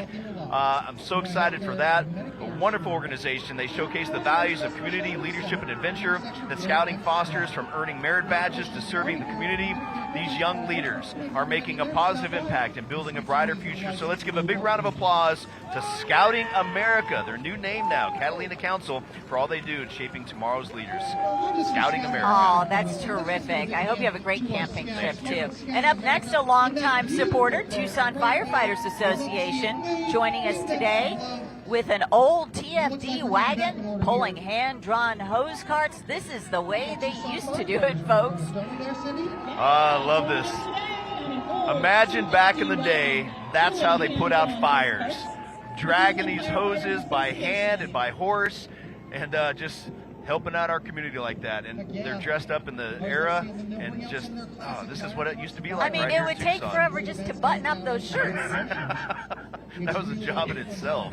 I'm so excited for that. A wonderful organization. They showcase the values of community, leadership, and adventure that Scouting fosters, from earning merit badges to serving the community. These young leaders are making a positive impact and building a brighter future. So let's give a big round of applause to Scouting America, their new name now, Catalina Council, for all they do in shaping tomorrow's leaders. Scouting America. Oh, that's terrific. I hope you have a great camping trip, too. And up next, a longtime supporter, Tucson Firefighters Association, joining us today with an old TFD wagon pulling hand-drawn hose carts. This is the way they used to do it, folks. I love this. Imagine back in the day, that's how they put out fires. Dragging these hoses by hand and by horse, and just helping out our community like that. And they're dressed up in the era, and just, this is what it used to be like. I mean, right it here would in take Tucson. forever just to button up those shirts. That was a job in itself.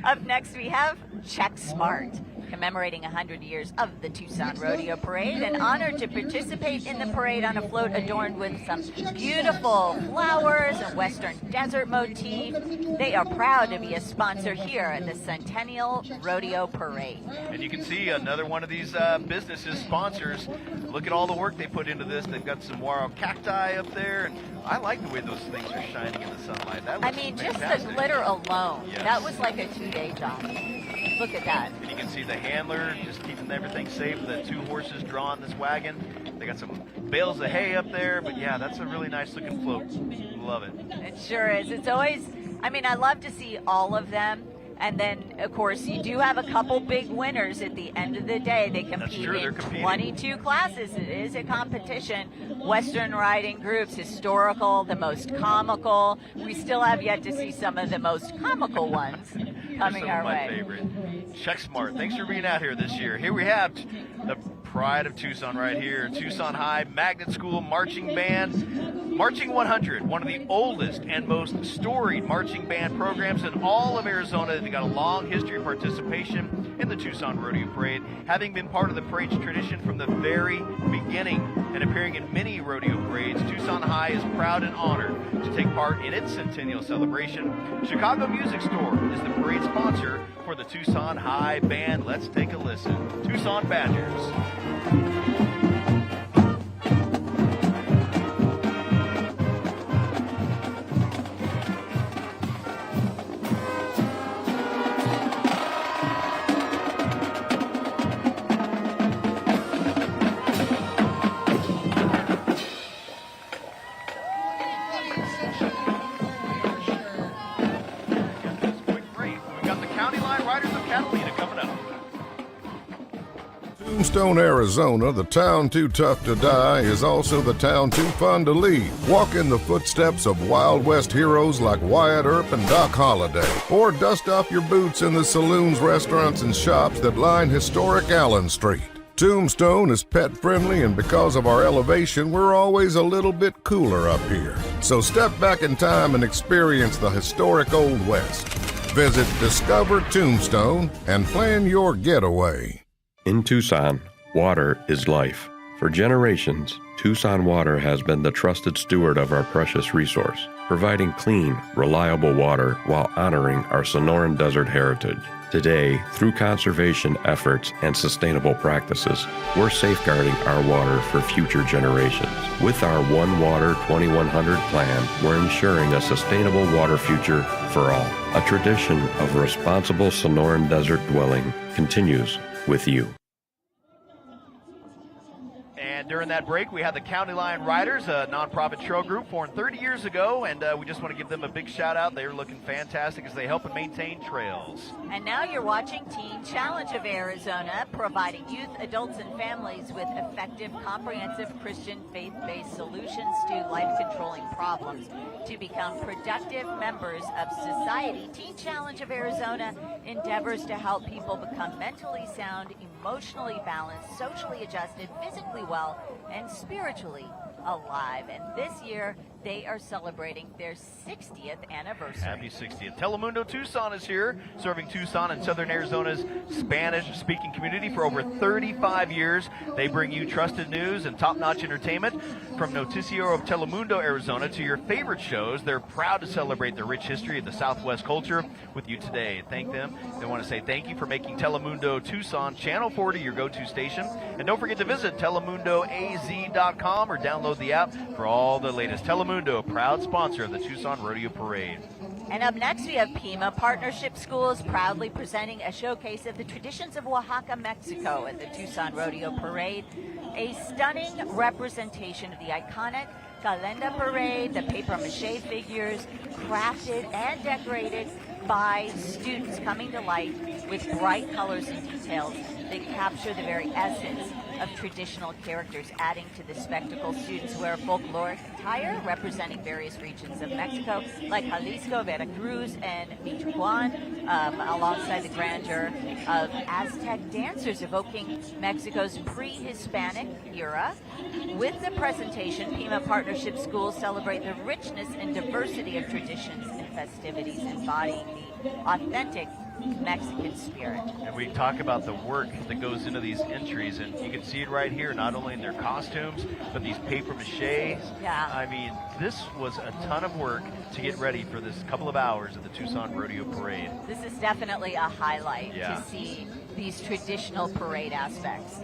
Up next, we have Check Smart, commemorating 100 years of the Tucson Rodeo Parade, and honored to participate in the parade on a float adorned with some beautiful flowers and Western desert motif. They are proud to be a sponsor here at the Centennial Rodeo Parade. And you can see another one of these businesses, sponsors. Look at all the work they put into this. They've got some wild cacti up there, and I like the way those things are shining in the sunlight. That looks fantastic. The glitter alone, Yes. that was like a 2-day job. Look at that. And you can see the handler just keeping everything safe. The 2 horses drawing this wagon. They got some bales of hay up there, but yeah, that's a really nice looking float. Love it. It sure is. It's always, I mean, I love to see all of them. And then, of course, you do have a couple big winners at the end of the day. They compete in 22 classes. It is a competition. Western riding groups, historical, the most comical. We still have yet to see some of the most comical ones coming our way. Favorite. Check Smart. Thanks for being out here this year. Here we have the pride of Tucson right here. Tucson High Magnet School Marching Band. Marching 100, one of the oldest and most storied marching band programs in all of Arizona. They've got a long history of participation in the Tucson Rodeo Parade, having been part of the parade's tradition from the very beginning and appearing in many rodeo parades. Tucson High is proud and honored to take part in its centennial celebration. Chicago Music Store is the parade sponsor for the Tucson High Band. Let's take a listen. Tucson Badgers. Tombstone, Arizona, the town too tough to die is also the town too fun to leave. Walk in the footsteps of Wild West heroes like Wyatt Earp and Doc Holliday. Or dust off your boots in the saloons, restaurants, and shops that line historic Allen Street. Tombstone is pet friendly, and because of our elevation, we're always a little bit cooler up here. So step back in time and experience the historic Old West. Visit Discover Tombstone and plan your getaway. In Tucson, water is life. For generations, Tucson Water has been the trusted steward of our precious resource, providing clean, reliable water while honoring our Sonoran desert heritage. Today, through conservation efforts and sustainable practices, we're safeguarding our water for future generations. With our One Water 2100 plan, we're ensuring a sustainable water future for all. A tradition of responsible Sonoran desert dwelling continues with you. And during that break, we had the County Line Riders, a nonprofit trail group formed 30 years ago, and we just want to give them a big shout out. They're looking fantastic as they help and maintain trails. And now you're watching Teen Challenge of Arizona, providing youth, adults, and families with effective, comprehensive Christian faith-based solutions to life-controlling problems to become productive members of society. Teen Challenge of Arizona endeavors to help people become mentally sound, emotionally balanced, socially adjusted, physically well, and spiritually alive. And this year, they are celebrating their 60th anniversary. Happy 60th. Telemundo Tucson is here, serving Tucson and Southern Arizona's Spanish-speaking community for over 35 years. They bring you trusted news and top-notch entertainment. From Noticiero of Telemundo, Arizona, to your favorite shows, they're proud to celebrate the rich history of the Southwest culture with you today. Thank them. They want to say thank you for making Telemundo Tucson Channel 40 your go-to station. And don't forget to visit telemundoaz.com or download the app for all the latest. Telemundo, proud sponsor of the Tucson Rodeo Parade. And up next, we have Pima Partnership Schools, proudly presenting a showcase of the traditions of Oaxaca, Mexico at the Tucson Rodeo Parade. A stunning representation of the iconic Calenda Parade, the papier-mâché figures, crafted and decorated by students coming to life with bright colors and details. They capture the very essence of traditional characters, adding to the spectacle. Students wear folkloric attire representing various regions of Mexico, like Jalisco, Veracruz, and Michoacan, alongside the grandeur of Aztec dancers evoking Mexico's pre-Hispanic era. With the presentation, Pima Partnership Schools celebrate the richness and diversity of traditions and festivities, embodying the authentic Mexican spirit. And we talk about the work that goes into these entries, and you can see it right here, not only in their costumes, but these paper maches. Yeah. I mean, this was a ton of work to get ready for this couple of hours of the Tucson Rodeo Parade. This is definitely a highlight Yeah. to see these traditional parade aspects.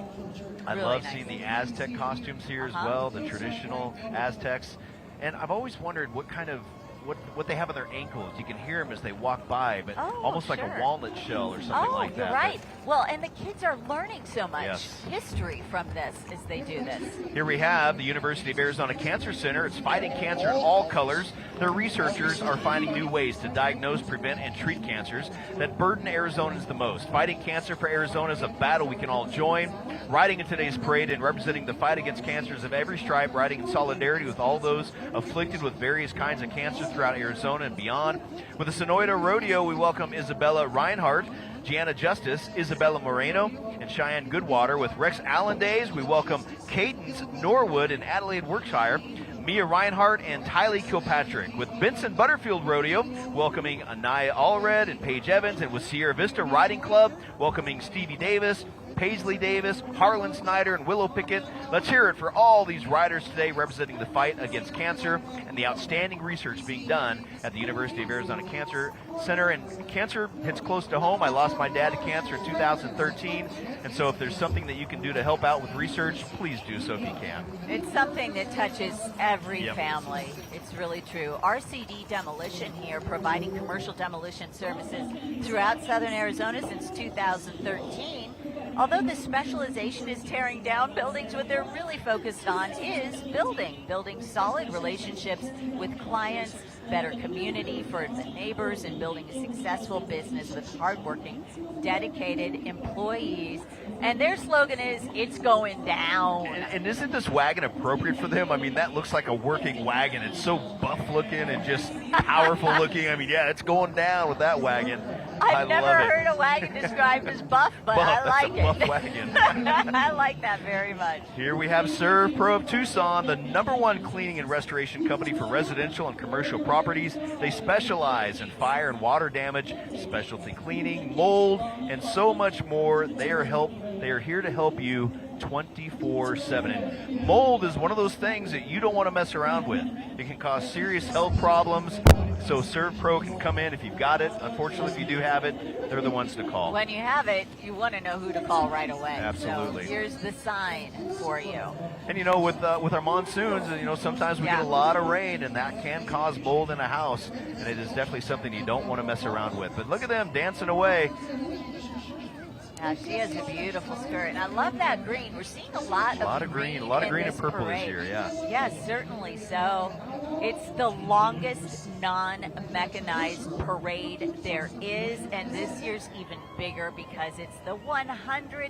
I Really love nice. seeing the Aztec costumes here as Uh-huh. well, the traditional Aztecs. And I've always wondered what kind of what they have on their ankles. You can hear them as they walk by, but almost like a sure. walnut shell or something like that. You're right. Well, and the kids are learning so much Yes. history from this as they do this. Here we have the University of Arizona Cancer Center. It's fighting cancer in all colors. Their researchers are finding new ways to diagnose, prevent, and treat cancers that burden Arizonans the most. Fighting cancer for Arizona is a battle we can all join. Riding in today's parade and representing the fight against cancers of every stripe, riding in solidarity with all those afflicted with various kinds of cancer throughout Arizona and beyond. With the Sonoita Rodeo, we welcome Isabella Reinhardt, Gianna Justice, Isabella Moreno, and Cheyenne Goodwater. With Rex Allen Days, we welcome Cadence Norwood and Adelaide Workshire, Mia Reinhardt and Tylee Kilpatrick. With Benson Butterfield Rodeo, welcoming Anaya Allred and Paige Evans. And with Sierra Vista Riding Club, welcoming Stevie Davis, Paisley Davis, Harlan Snyder, and Willow Pickett. Let's hear it for all these riders today representing the fight against cancer and the outstanding research being done at the University of Arizona Cancer Center. And cancer hits close to home. I lost my dad to cancer in 2013. And so if there's something that you can do to help out with research, please do so if you can. It's something that touches every Yep. family. It's really true. RCD Demolition here, providing commercial demolition services throughout southern Arizona since 2013. Although the specialization is tearing down buildings, what they're really focused on is building solid relationships with clients, better community for the neighbors, and building a successful business with hardworking, dedicated employees. And their slogan is, "It's going down." And isn't this wagon appropriate for them? I mean, that looks like a working wagon. It's so buff looking and just powerful looking. I mean, yeah, it's going down with that wagon. I've never love it. heard a wagon described as buff, but Buff, I like that's a it. buff wagon. I like that very much. Here we have Serve Pro of Tucson, the #1 cleaning and restoration company for residential and commercial properties. They specialize in fire and water damage, specialty cleaning, mold, and so much more. They are here to help you 24/7. And mold is one of those things that you don't want to mess around with. It can cause serious health problems. So Serve Pro can come in if you've got it. Unfortunately, if you do have it, they're the ones to call. When you have it, you want to know who to call right away. Absolutely. So here's the sign for you. And you know, with our monsoons, you know, sometimes we get a lot of rain, and that can cause mold in a house. And it is definitely something you don't want to mess around with. But look at them dancing away. Yeah, she has a beautiful skirt, and I love that green. We're seeing a lot of green and this purple this parade. year. Yeah. Yes, certainly. So it's the longest non-mechanized parade there is, and this year's even bigger because it's the 100th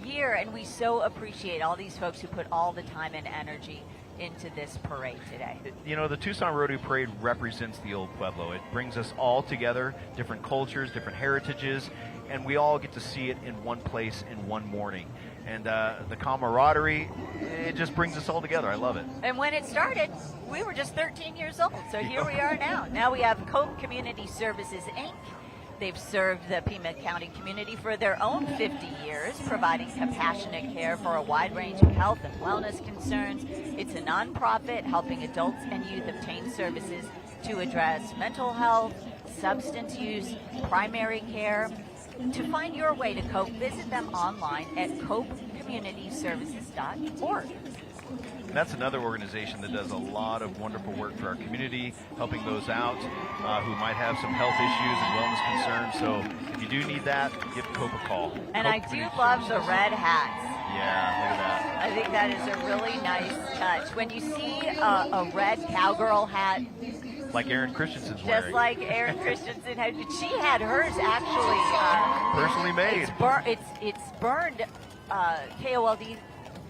year, and we so appreciate all these folks who put all the time and energy into this parade today. You know, the Tucson Rodeo Parade represents the old Pueblo. It brings us all together, different cultures, different heritages, and we all get to see it in one place in one morning. And the camaraderie, it just brings us all together. I love it. And when it started, we were just 13 years old, so here we are now. Now we have Cope Community Services, Inc. They've served the Pima County community for their own 50 years, providing compassionate care for a wide range of health and wellness concerns. It's a nonprofit helping adults and youth obtain services to address mental health, substance use, primary care. To find your way to Cope, visit them online at copecommunityservices.org. And that's another organization that does a lot of wonderful work for our community, helping those out who might have some health issues and wellness concerns. So if you do need that, give Cope a call. And Cope I do Community love the Services. red hats. Yeah, look at that. I think that is a really nice touch. When you see a red cowgirl hat, Like Aaron Christensen's just wearing. like Erin Christensen had, she had hers actually Personally made. It's burned KOLD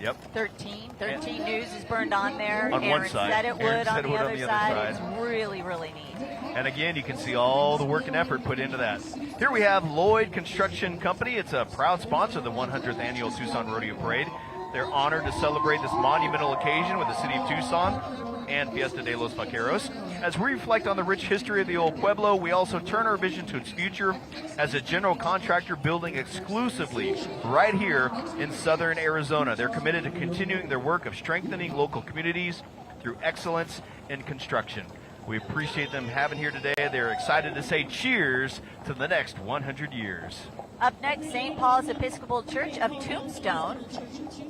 Yep. 13 News is burned on there. On Aaron one side. said it would on the other side. It's side. really, really neat. And again, you can see all the work and effort put into that. Here we have Lloyd Construction Company. It's a proud sponsor of the 100th Annual Tucson Rodeo Parade. They're honored to celebrate this monumental occasion with the city of Tucson and Fiesta de los Vaqueros. As we reflect on the rich history of the old Pueblo, we also turn our vision to its future as a general contractor building exclusively right here in southern Arizona. They're committed to continuing their work of strengthening local communities through excellence in construction. We appreciate them having here today. They're excited to say cheers to the next 100 years. Up next, St. Paul's Episcopal Church of Tombstone.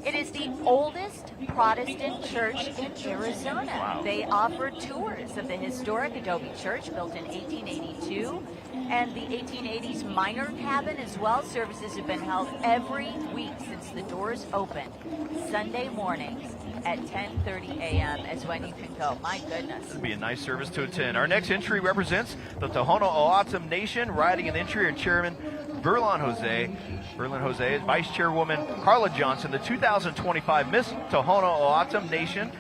It is the oldest Protestant church in Arizona. Wow. They offer tours of the historic adobe church built in 1882 and the 1880s minor cabin as well. Services have been held every week since the doors opened. Sunday mornings at 10:30 a.m. is when you can go. My goodness. It'd be a nice service to attend. Our next entry represents the Tohono O'odham Nation. Riding in the entry are Chairman Berlin Jose, Vice Chairwoman Carla Johnson, the 2025 Miss Tohono O'odham Nation,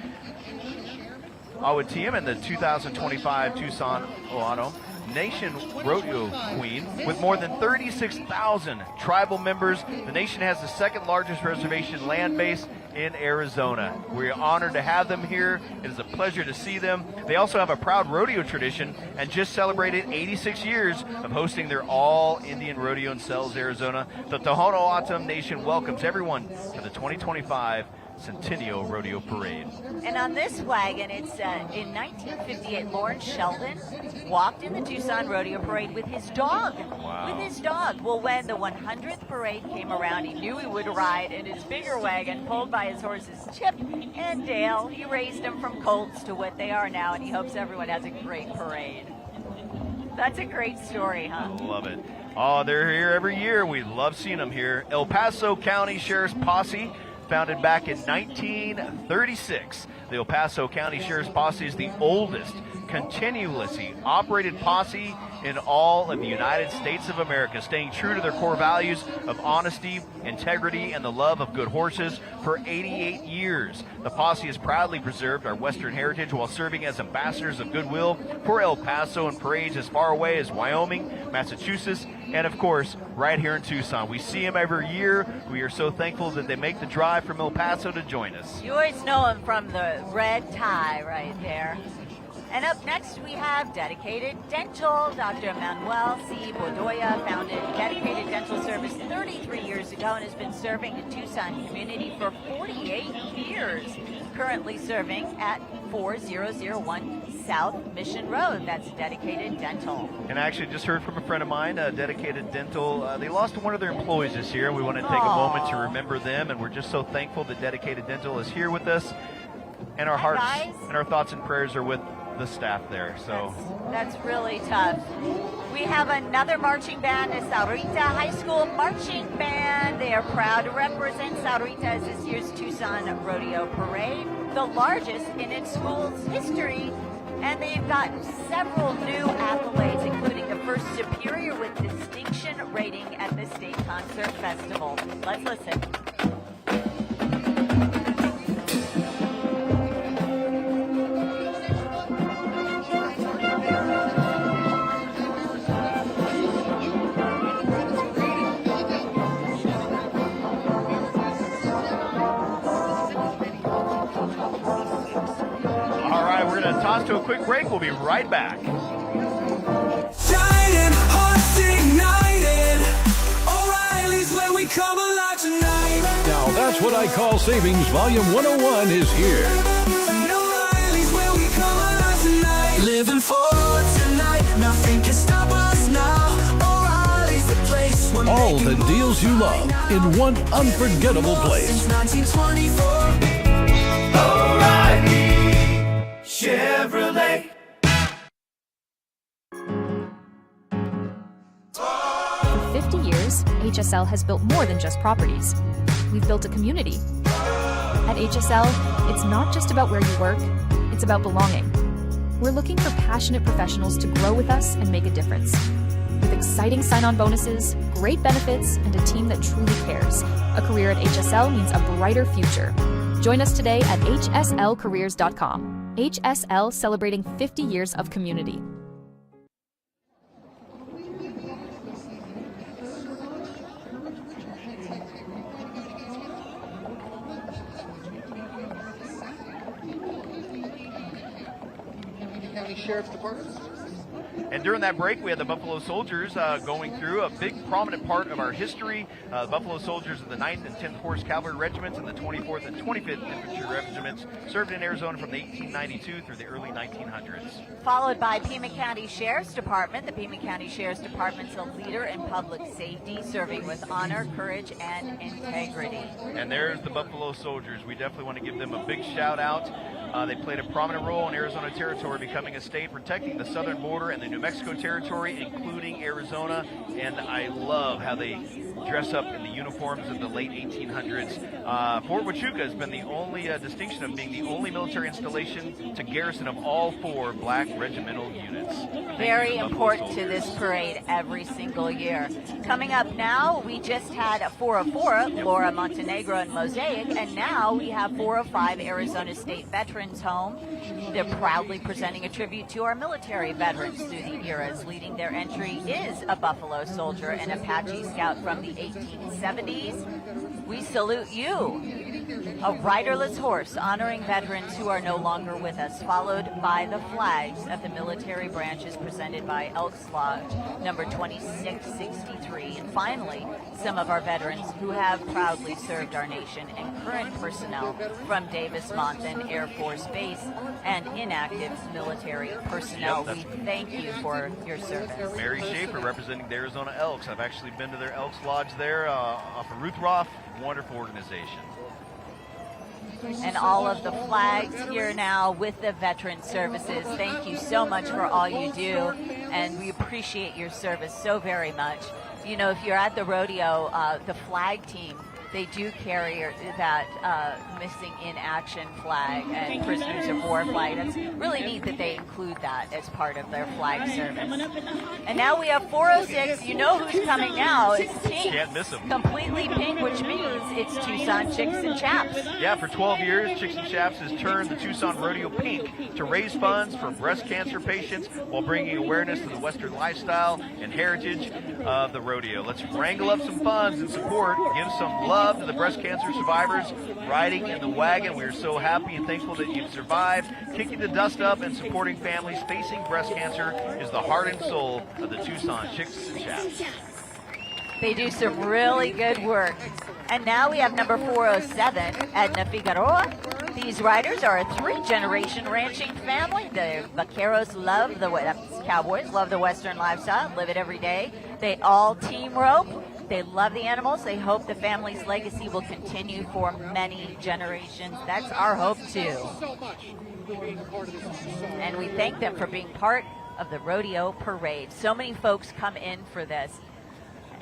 Awatiem, and the 2025 Tucson O'odham Nation Rodeo Queen. With more than 36,000 tribal members, the nation has the second largest reservation land base in Arizona. We are honored to have them here. It is a pleasure to see them. They also have a proud rodeo tradition and just celebrated 86 years of hosting their all-Indian rodeo in Sells, Arizona. The Tohono O'odham Nation welcomes everyone to the 2025 Centennial Rodeo Parade. And on this wagon, it's in 1958, Lawrence Sheldon walked in the Tucson Rodeo Parade with his dog. Wow. With his dog. Well, when the 100th parade came around, he knew he would ride in his bigger wagon, pulled by his horses Chip and Dale. He raised them from colts to what they are now, and he hopes everyone has a great parade. That's a great story, huh? Love it. Oh, they're here every year. We love seeing them here. El Paso County Sheriff's Posse, founded back in 1936. The El Paso County Sheriff's Posse is the oldest continuously operated posse in all of the United States of America, staying true to their core values of honesty, integrity, and the love of good horses for 88 years. The posse has proudly preserved our Western heritage while serving as ambassadors of goodwill for El Paso and parades as far away as Wyoming, Massachusetts, and of course, right here in Tucson. We see them every year. We are so thankful that they make the drive from El Paso to join us. You always know him from the red tie right there. And up next, we have Dedicated Dental. Dr. Manuel C. Bodoya founded Dedicated Dental Service 33 years ago and has been serving the Tucson community for 48 years. Currently serving at 4001 South Mission Road. That's Dedicated Dental. And I actually just heard from a friend of mine, Dedicated Dental. They lost one of their employees this year. We want to take a moment to remember them, and we're just so thankful that Dedicated Dental is here with us. And our hearts and our thoughts and prayers are with the staff there. So that's really tough. We have another marching band, the Saurita High School Marching Band. They are proud to represent Saurita as this year's Tucson Rodeo Parade, the largest in its school's history. And they've gotten several new accolades, including the first Superior with Distinction rating at the State Concert Festival. Let's listen. Toss to a quick break. We'll be right back. Shining, hearts ignited. O'Reilly's where we come alive tonight. Now that's what I call savings. Volume 101 is here. O'Reilly's where we come alive tonight. Living for tonight. Nothing can stop us now. O'Reilly's the place. All the deals you love in one unforgettable place. Since 1924. O'Reilly Chevrolet. For 50 years, HSL has built more than just properties. We've built a community. At HSL, it's not just about where you work, it's about belonging. We're looking for passionate professionals to grow with us and make a difference. With exciting sign-on bonuses, great benefits, and a team that truly cares, a career at HSL means a brighter future. Join us today at hslcareers.com. HSL, celebrating 50 years of community. County Sheriff's Department. And during that break, we had the Buffalo Soldiers going through a big prominent part of our history. The Buffalo Soldiers of the 9th and 10th Horse Cavalry Regiments and the 24th and 25th Infantry Regiments served in Arizona from the 1892 through the early 1900s. Followed by Pima County Sheriff's Department. The Pima County Sheriff's Department's a leader in public safety, serving with honor, courage, and integrity. And there's the Buffalo Soldiers. We definitely want to give them a big shout out. They played a prominent role in Arizona Territory, becoming a state protecting the southern border and the New Mexico Territory, including Arizona. And I love how they dress up in the uniforms of the late 1800s. Fort Huachuca has been the only distinction of being the only military installation to garrison of all 4 black regimental units. Very important to this parade every single year. Coming up now, we just had a 404, Laura Montenegro and Mosaic, and now we have 405 Arizona State Veterans Home. They're proudly presenting a tribute to our military veterans through the eras. Leading their entry is a Buffalo Soldier and Apache Scout from the 1870s. We salute you. A riderless horse honoring veterans who are no longer with us, followed by the flags of the military branches presented by Elks Lodge number 2663. And finally, some of our veterans who have proudly served our nation and current personnel from Davis-Monthan Air Force Base and inactive military personnel. We thank you for your service. Mary Schaefer representing the Arizona Elks. I've actually been to their Elks Lodge there off of Ruth Roth. Wonderful organization. And all of the flags here now with the veteran services. Thank you so much for all you do, and we appreciate your service so very much. You know, if you're at the rodeo, the flag team, they do carry that missing in action flag and prisoners of war flag. That's really neat that they include that as part of their flag service. And now we have 406. You know who's coming now. It's pink. Can't miss them. Completely pink, which means it's Tucson Chicks and Chaps. Yeah, for 12 years, Chicks and Chaps has turned the Tucson Rodeo pink to raise funds for breast cancer patients while bringing awareness to the Western lifestyle and heritage of the rodeo. Let's wrangle up some funds and support, give some love to the breast cancer survivors riding in the wagon. We are so happy and thankful that you've survived. Kicking the dust up and supporting families facing breast cancer is the heart and soul of the Tucson Chicks and Chaps. They do some really good work. And now we have number 407, Edna Figueroa. These riders are a 3-generation ranching family. The vaqueros love cowboys love the Western lifestyle, live it every day. They all team rope. They love the animals. They hope the family's legacy will continue for many generations. That's our hope too. And we thank them for being part of the rodeo parade. So many folks come in for this.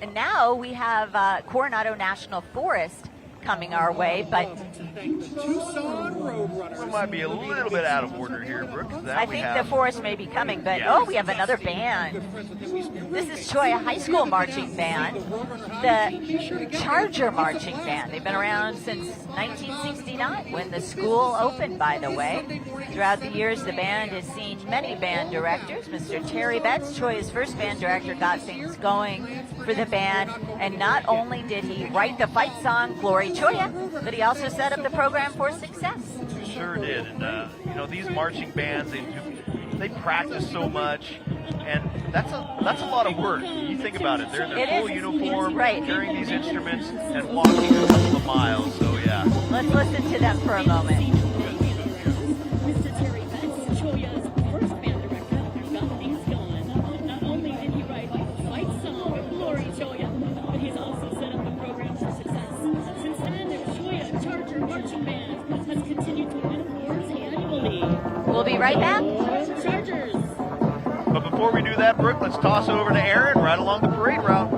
And now we have Coronado National Forest coming our way, but we might be a little bit out of order here, Brooke. I think the forest may be coming, but we have another band. This is Choya High School Marching Band, the Charger Marching Band. They've been around since 1969, when the school opened, by the way. Throughout the years, the band has seen many band directors. Mr. Terry Betts, Choya's first band director, got things going for the band, and not only did he write the fight song, Glory Choya, but he also set up the program for success. He sure did. And, you know, these marching bands, they practice so much, and that's a lot of work. You think about it. They're in their full uniform, carrying these instruments, and walking a couple of miles. So, yeah. Let's listen to them for a moment. Mr. Terry Betts, Choya's first band director, got things going. Not only did he write the fight song, Glory Choya, but he's also set up the program for success. Since then, the Choya Charger Marching Band has continued to win awards annually. We'll be right back. Chargers. But before we do that, Brooke, let's toss it over to Aaron right along the parade route.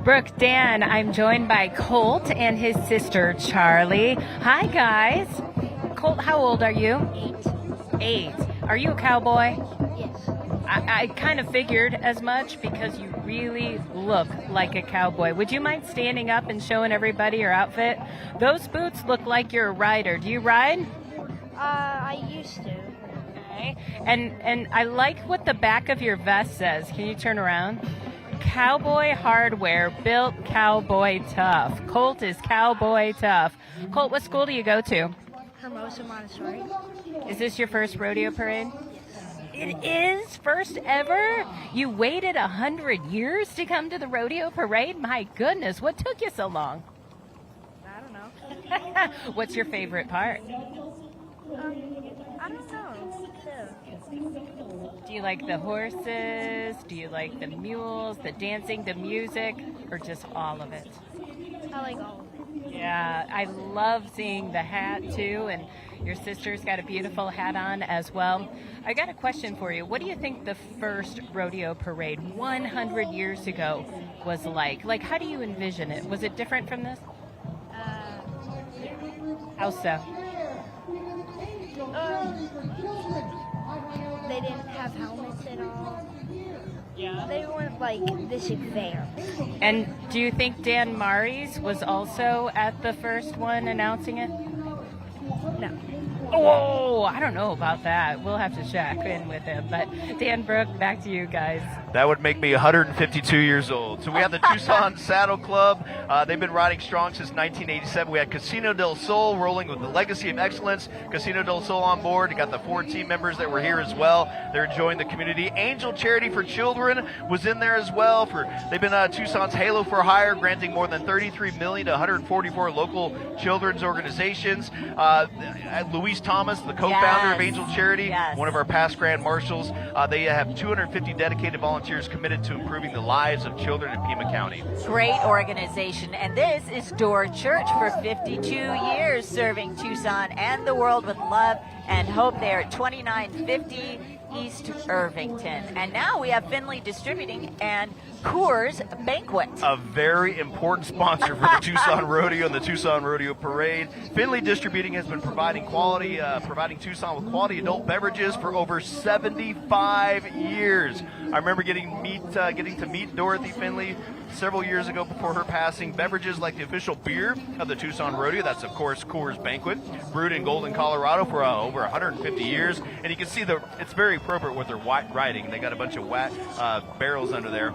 Brooke, Dan, I'm joined by Colt and his sister, Charlie. Hi, guys. Colt, how old are you? 8. Are you a cowboy? Yes. I kind of figured as much because you really look like a cowboy. Would you mind standing up and showing everybody your outfit? Those boots look like you're a rider. Do you ride? I used to. Okay. And I like what the back of your vest says. Can you turn around? Cowboy hardware, built cowboy tough. Colt is cowboy tough. Colt, what school do you go to? Hermosa Montessori. Is this your first rodeo parade? It is? First ever? You waited 100 years to come to the rodeo parade? My goodness, what took you so long? I don't know. What's your favorite part? I don't know. Do you like the horses? Do you like the mules, the dancing, the music, or just all of it? I like all of it. Yeah, I love seeing the hat too, and your sister's got a beautiful hat on as well. I got a question for you. What do you think the first rodeo parade 100 years ago was like? Like, how do you envision it? Was it different from this? How so? They didn't have helmets at all. Yeah. They weren't like this advanced. And do you think Dan Maries was also at the first one announcing it? No. Whoa, I don't know about that. We'll have to check in with him. But Dan Brooke, back to you guys. That would make me 152 years old. So we have the Tucson Saddle Club. They've been riding strong since 1987. We had Casino del Sol rolling with the legacy of excellence. Casino del Sol on board. You got the 4 team members that were here as well. They're enjoying the community. Angel Charity for Children was in there as well. They've been Tucson's Halo for Hire, granting more than $33 million to 144 local children's organizations. Louise Thomas, the co-founder of Angel Charity, one of our past grand marshals. They have 250 dedicated volunteers committed to improving the lives of children in Pima County. Great organization. And this is Door Church for 52 years, serving Tucson and the world with love and hope. They are at 2950 East Irvington. And now we have Finley Distributing and Coors Banquet. A very important sponsor for the Tucson Rodeo and the Tucson Rodeo Parade. Finley Distributing has been providing Tucson with quality adult beverages for over 75 years. I remember getting to meet Dorothy Finley several years ago before her passing. Beverages like the official beer of the Tucson Rodeo, that's of course Coors Banquet, brewed in Golden, Colorado for over 150 years. And you can see it's very appropriate with their white writing. They got a bunch of barrels under there.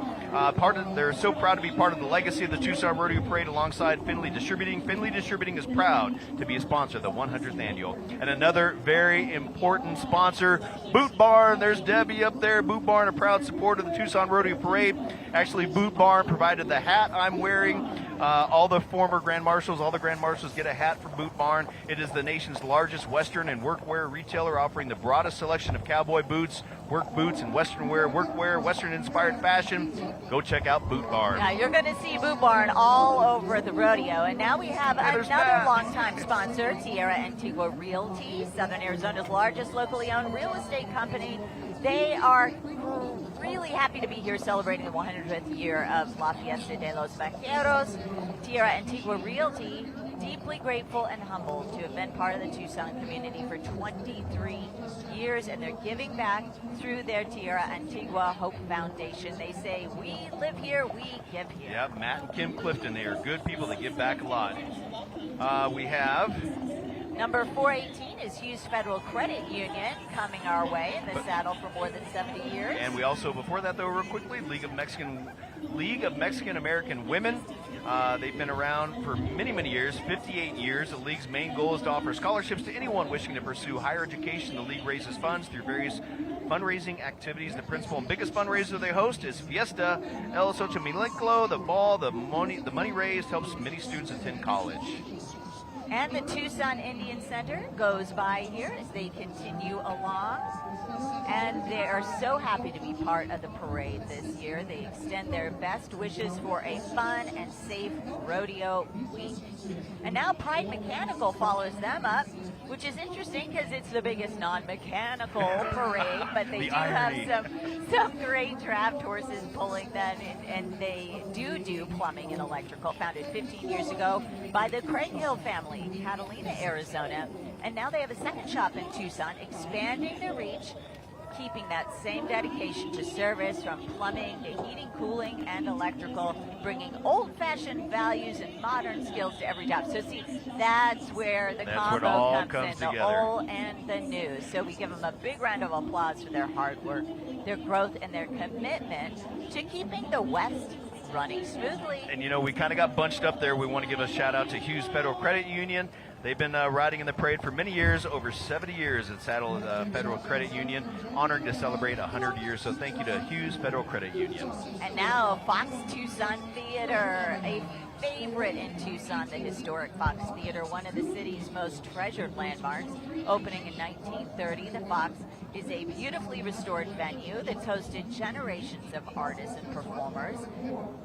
They're so proud to be part of the legacy of the Tucson Rodeo Parade alongside Finley Distributing. Finley Distributing is proud to be a sponsor of the 100th annual. And another very important sponsor, Boot Barn. There's Debbie up there. Boot Barn, a proud supporter of the Tucson Rodeo Parade. Actually, Boot Barn provided the hat I'm wearing. All the former Grand Marshals, all the Grand Marshals get a hat from Boot Barn. It is the nation's largest Western and workwear retailer, offering the broadest selection of cowboy boots, work boots, and Western wear, workwear, Western-inspired fashion. Go check out Boot Barn. Yeah, you're going to see Boot Barn all over the rodeo. And now we have another longtime sponsor, Tierra Antigua Realty, Southern Arizona's largest locally owned real estate company. They are really happy to be here celebrating the 100th year of La Fiesta de los Vaqueros. Tierra Antigua Realty, deeply grateful and humbled to have been part of the Tucson community for 23 years, and they're giving back through their Tierra Antigua Hope Foundation. They say, we live here, we give here. Yep, Matt and Kim Clifton, they are good people that give back a lot. We have... Number 418 is Hughes Federal Credit Union, coming our way in the saddle for more than 70 years. And we also, before that though, real quickly, League of Mexican American Women. They've been around for many, many years, 58 years. The League's main goal is to offer scholarships to anyone wishing to pursue higher education. The League raises funds through various fundraising activities. The principal and biggest fundraiser they host is Fiesta El Xochimilco. The ball, the money raised helps many students attend college. And the Tucson Indian Center goes by here as they continue along. And they are so happy to be part of the parade this year. They extend their best wishes for a fun and safe rodeo week. And now Pride Mechanical follows them up, which is interesting because it's the biggest non-mechanical parade, but they do have some great draft horses pulling them, and they do plumbing and electrical, founded 15 years ago by the Craig Hill family, Catalina, Arizona. And now they have a second shop in Tucson, expanding their reach keeping that same dedication to service, from plumbing to heating, cooling, and electrical, bringing old-fashioned values and modern skills to every job. So see, that's where the combo comes in, the old and the new. So we give them a big round of applause for their hard work, their growth, and their commitment to keeping the West running smoothly. And you know, we kind of got bunched up there. We want to give a shout out to Hughes Federal Credit Union. They've been riding in the parade for many years, over 70 years at Saddle Federal Credit Union, honoring to celebrate 100 years. So thank you to Hughes Federal Credit Union. And now Fox Tucson Theater, a favorite in Tucson, the historic Fox Theater, one of the city's most treasured landmarks. Opening in 1930, the Fox is a beautifully restored venue that's hosted generations of artists and performers.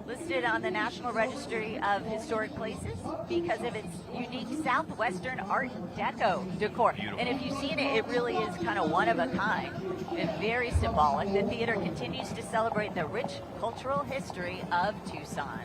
Listed on the National Registry of Historic Places because of its unique Southwestern Art Deco decor. Beautiful. And if you've seen it, it really is kind of one of a kind and very symbolic. The theater continues to celebrate the rich cultural history of Tucson.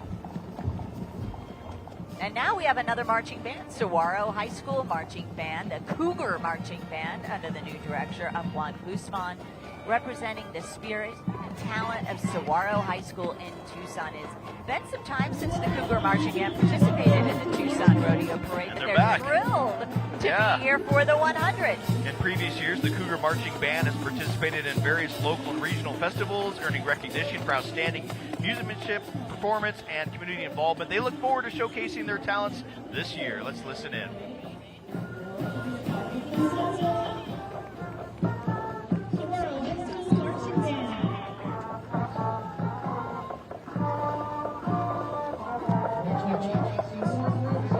And now we have another marching band, Saguaro High School Marching Band, the Cougar Marching Band, under the new director of Juan Guzman, representing the spirit and talent of Saguaro High School in Tucson. It's been some time since the Cougar Marching Band participated in the Tucson Rodeo Parade, And but they're they're back. thrilled to be here for the 100. In previous years, the Cougar Marching Band has participated in various local and regional festivals, earning recognition for outstanding musicianship, performance, and community involvement. They look forward to showcasing their talents this year. Let's listen in.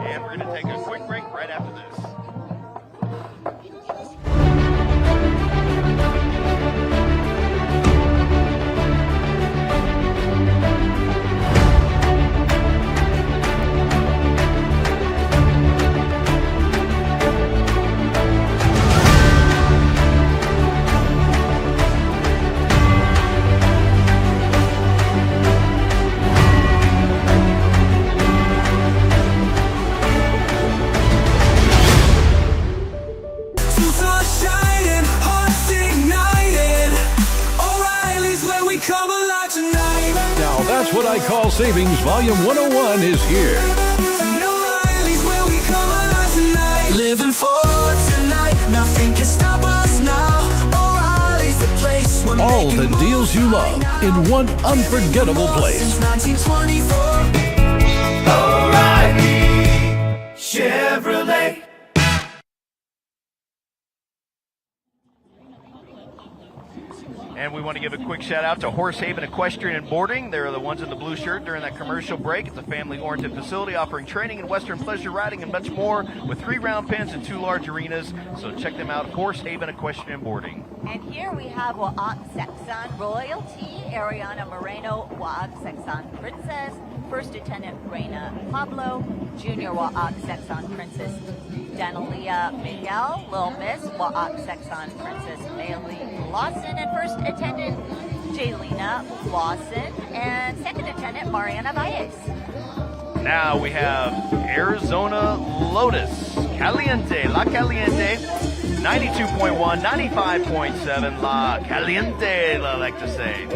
And we're going to take a quick break right after this. Now that's what I call savings. Volume 101 is here. Living for tonight, nothing can stop us now. O'Reilly's the place we're All making the deals you love in one unforgettable place. since 1924. O'Reilly Chevrolet. And we want to give a quick shout out to Horse Haven Equestrian and Boarding. They're the ones in the blue shirt during that commercial break. It's a family-oriented facility offering training in Western pleasure riding and much more, with 3 round pens and 2 large arenas. So check them out, Horse Haven Equestrian and Boarding. And here we have Wa'ak Sexon Royalty, Ariana Moreno, Wa'ak Sexon Princess, First Lieutenant Reina Pueblo, Junior Wa'ak Sexon Princess Danalia Miguel, Lil Miss Wa'ak Sexon Princess Bailey Lawson, and First Attendant Jaylina Lawson, and Second Attendant Mariana Valles. Now we have Arizona Lotus, Caliente, La Caliente, 92.1, 95.7, La Caliente, I like to say.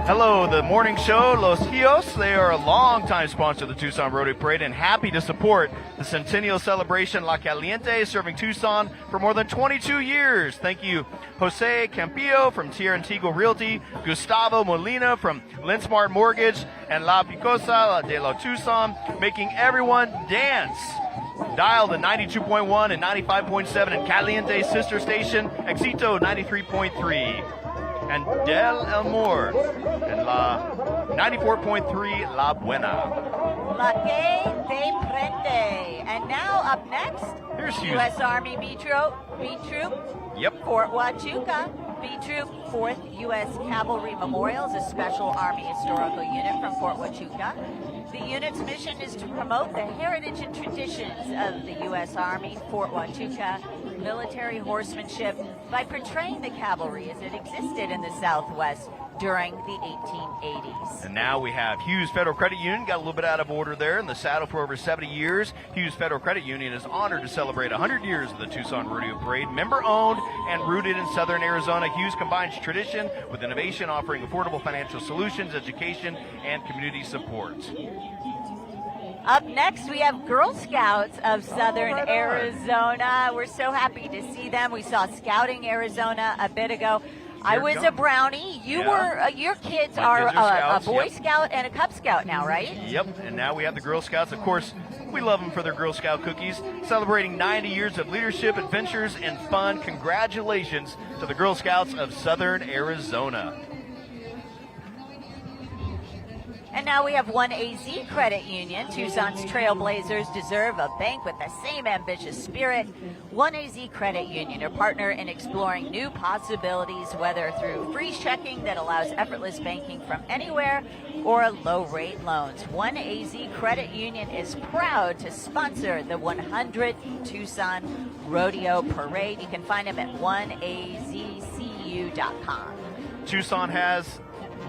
Hello, the morning show, Los Hios. They are a longtime sponsor of the Tucson Rodeo Parade and happy to support the Centennial Celebration. La Caliente, serving Tucson for more than 22 years. Thank you, Jose Campillo from Tierra Antigua Realty, Gustavo Molina from Linsmart Mortgage, and La Picosa de la Tucson, making everyone dance. Dial the 92.1 and 95.7 and Caliente sister station, Éxito 93.3. And Del Amor and La 94.3 La Buena. La Que Te Prende. And now up next, Here's U.S. Army B Troop, Yep. Fort Huachuca, B Troop, 4th U.S. Cavalry Memorial is a special Army historical unit from Fort Huachuca. The unit's mission is to promote the heritage and traditions of the U.S. Army, Fort Huachuca, military horsemanship by portraying the cavalry as it existed in the Southwest during the 1880s. And now we have Hughes Federal Credit Union, got a little bit out of order there in the saddle for over 70 years. Hughes Federal Credit Union is honored to celebrate 100 years of the Tucson Rodeo Parade. Member-owned and rooted in southern Arizona, Hughes combines tradition with innovation, offering affordable financial solutions, education, and community support. Up next, we have Girl Scouts of Southern Arizona. We're so happy to see them. We saw Scouting Arizona a bit ago. I was a Brownie. You were, your kids are a Boy Scout and a Cub Scout now, right? Yep, and now we have the Girl Scouts. Of course, we love them for their Girl Scout cookies. Celebrating 90 years of leadership, adventures, and fun. Congratulations to the Girl Scouts of Southern Arizona. And now we have 1AZ Credit Union. Tucson's Trailblazers deserve a bank with the same ambitious spirit. 1AZ Credit Union, your partner in exploring new possibilities, whether through freeze checking that allows effortless banking from anywhere or low-rate loans. 1AZ Credit Union is proud to sponsor the 100th Tucson Rodeo Parade. You can find them at 1azcu.com. Tucson has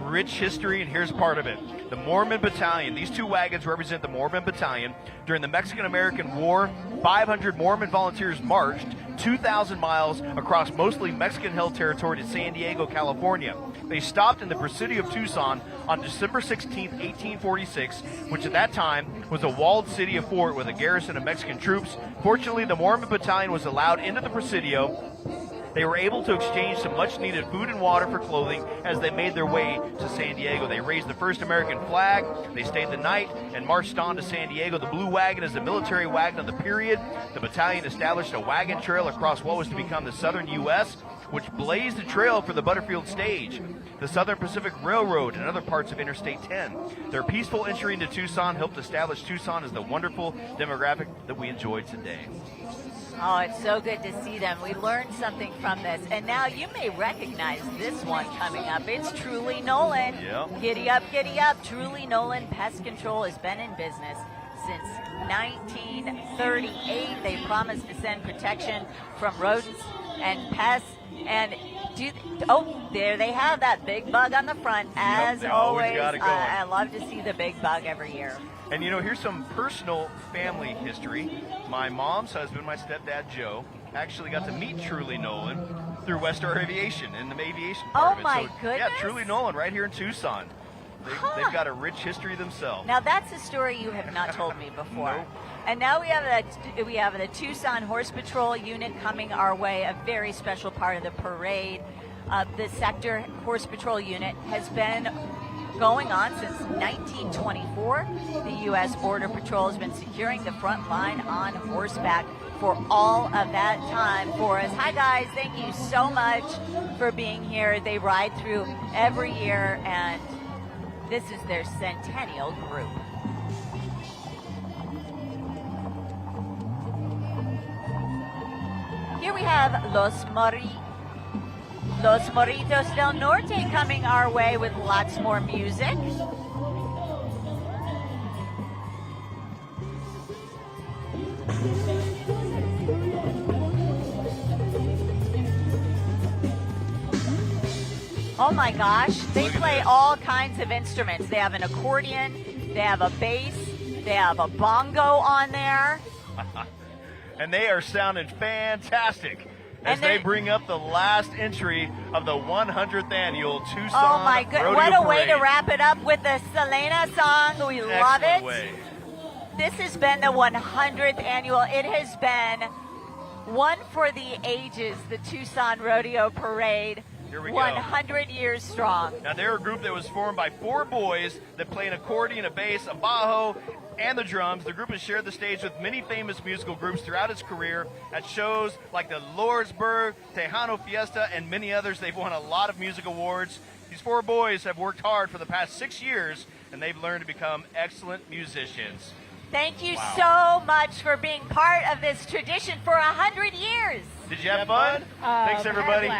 rich history, and here's part of it. The Mormon Battalion. These two wagons represent the Mormon Battalion. During the Mexican-American War, 500 Mormon volunteers marched 2,000 miles across mostly Mexican-held territory to San Diego, California. They stopped in the Presidio of Tucson on December 16, 1846, which at that time was a walled city of fort with a garrison of Mexican troops. Fortunately, the Mormon Battalion was allowed into the Presidio. They were able to exchange some much-needed food and water for clothing as they made their way to San Diego. They raised the first American flag. They stayed the night and marched on to San Diego. The blue wagon is a military wagon of the period. The battalion established a wagon trail across what was to become the southern U.S., which blazed a trail for the Butterfield stage, the Southern Pacific Railroad, and other parts of Interstate 10. Their peaceful entry into Tucson helped establish Tucson as the wonderful demographic that we enjoy today. Oh, it's so good to see them. We learned something from this. And now you may recognize this one coming up. It's Truly Nolan. Yep. Giddy up, giddy up. Truly Nolan Pest Control has been in business since 1938. They promised to send protection from rodents and pests. And there they have that big bug on the front. As always, got it going. I love to see the big bug every year. And you know, here's some personal family history. My mom's husband, my stepdad Joe, actually got to meet Truly Nolan through Westar Aviation in the aviation part of it. My goodness. Yeah, Truly Nolan right here in Tucson. They've got a rich history themselves. Now that's a story you have not told me before. Nope. And now we have the Tucson Horse Patrol unit coming our way, a very special part of the parade. The Sector Horse Patrol unit has been going on since 1924. The U.S. Border Patrol has been securing the front line on horseback for all of that time for us. Hi guys, thank you so much for being here. They ride through every year, and this is their centennial group. Here we have Los Morritos del Norte coming our way with lots more music. Oh my gosh, they play all kinds of instruments. They have an accordion, they have a bass, they have a bongo on there. And they are sounding fantastic as they bring up the last entry of the 100th annual Tucson Oh my good, Rodeo what a Parade. way to wrap it up with the Selena song. We love it. Way. This has been the 100th annual. It has been one for the ages, the Tucson Rodeo Parade. Here we 100 years strong. Now, they're a group that was formed by 4 boys that play an accordion, a bass, a bajo, and the drums. The group has shared the stage with many famous musical groups throughout its career at shows like the Lordsburg, Tejano Fiesta, and many others. They've won a lot of music awards. These 4 boys have worked hard for the past 6 years, and they've learned to become excellent musicians. Thank you so much for being part of this tradition for 100 years. Did you have fun? Thanks, everybody.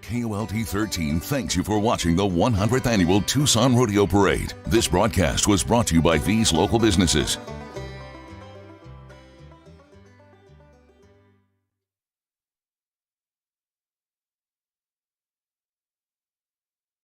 KOLT 13 thanks you for watching the 100th Annual Tucson Rodeo Parade. This broadcast was brought to you by these local businesses: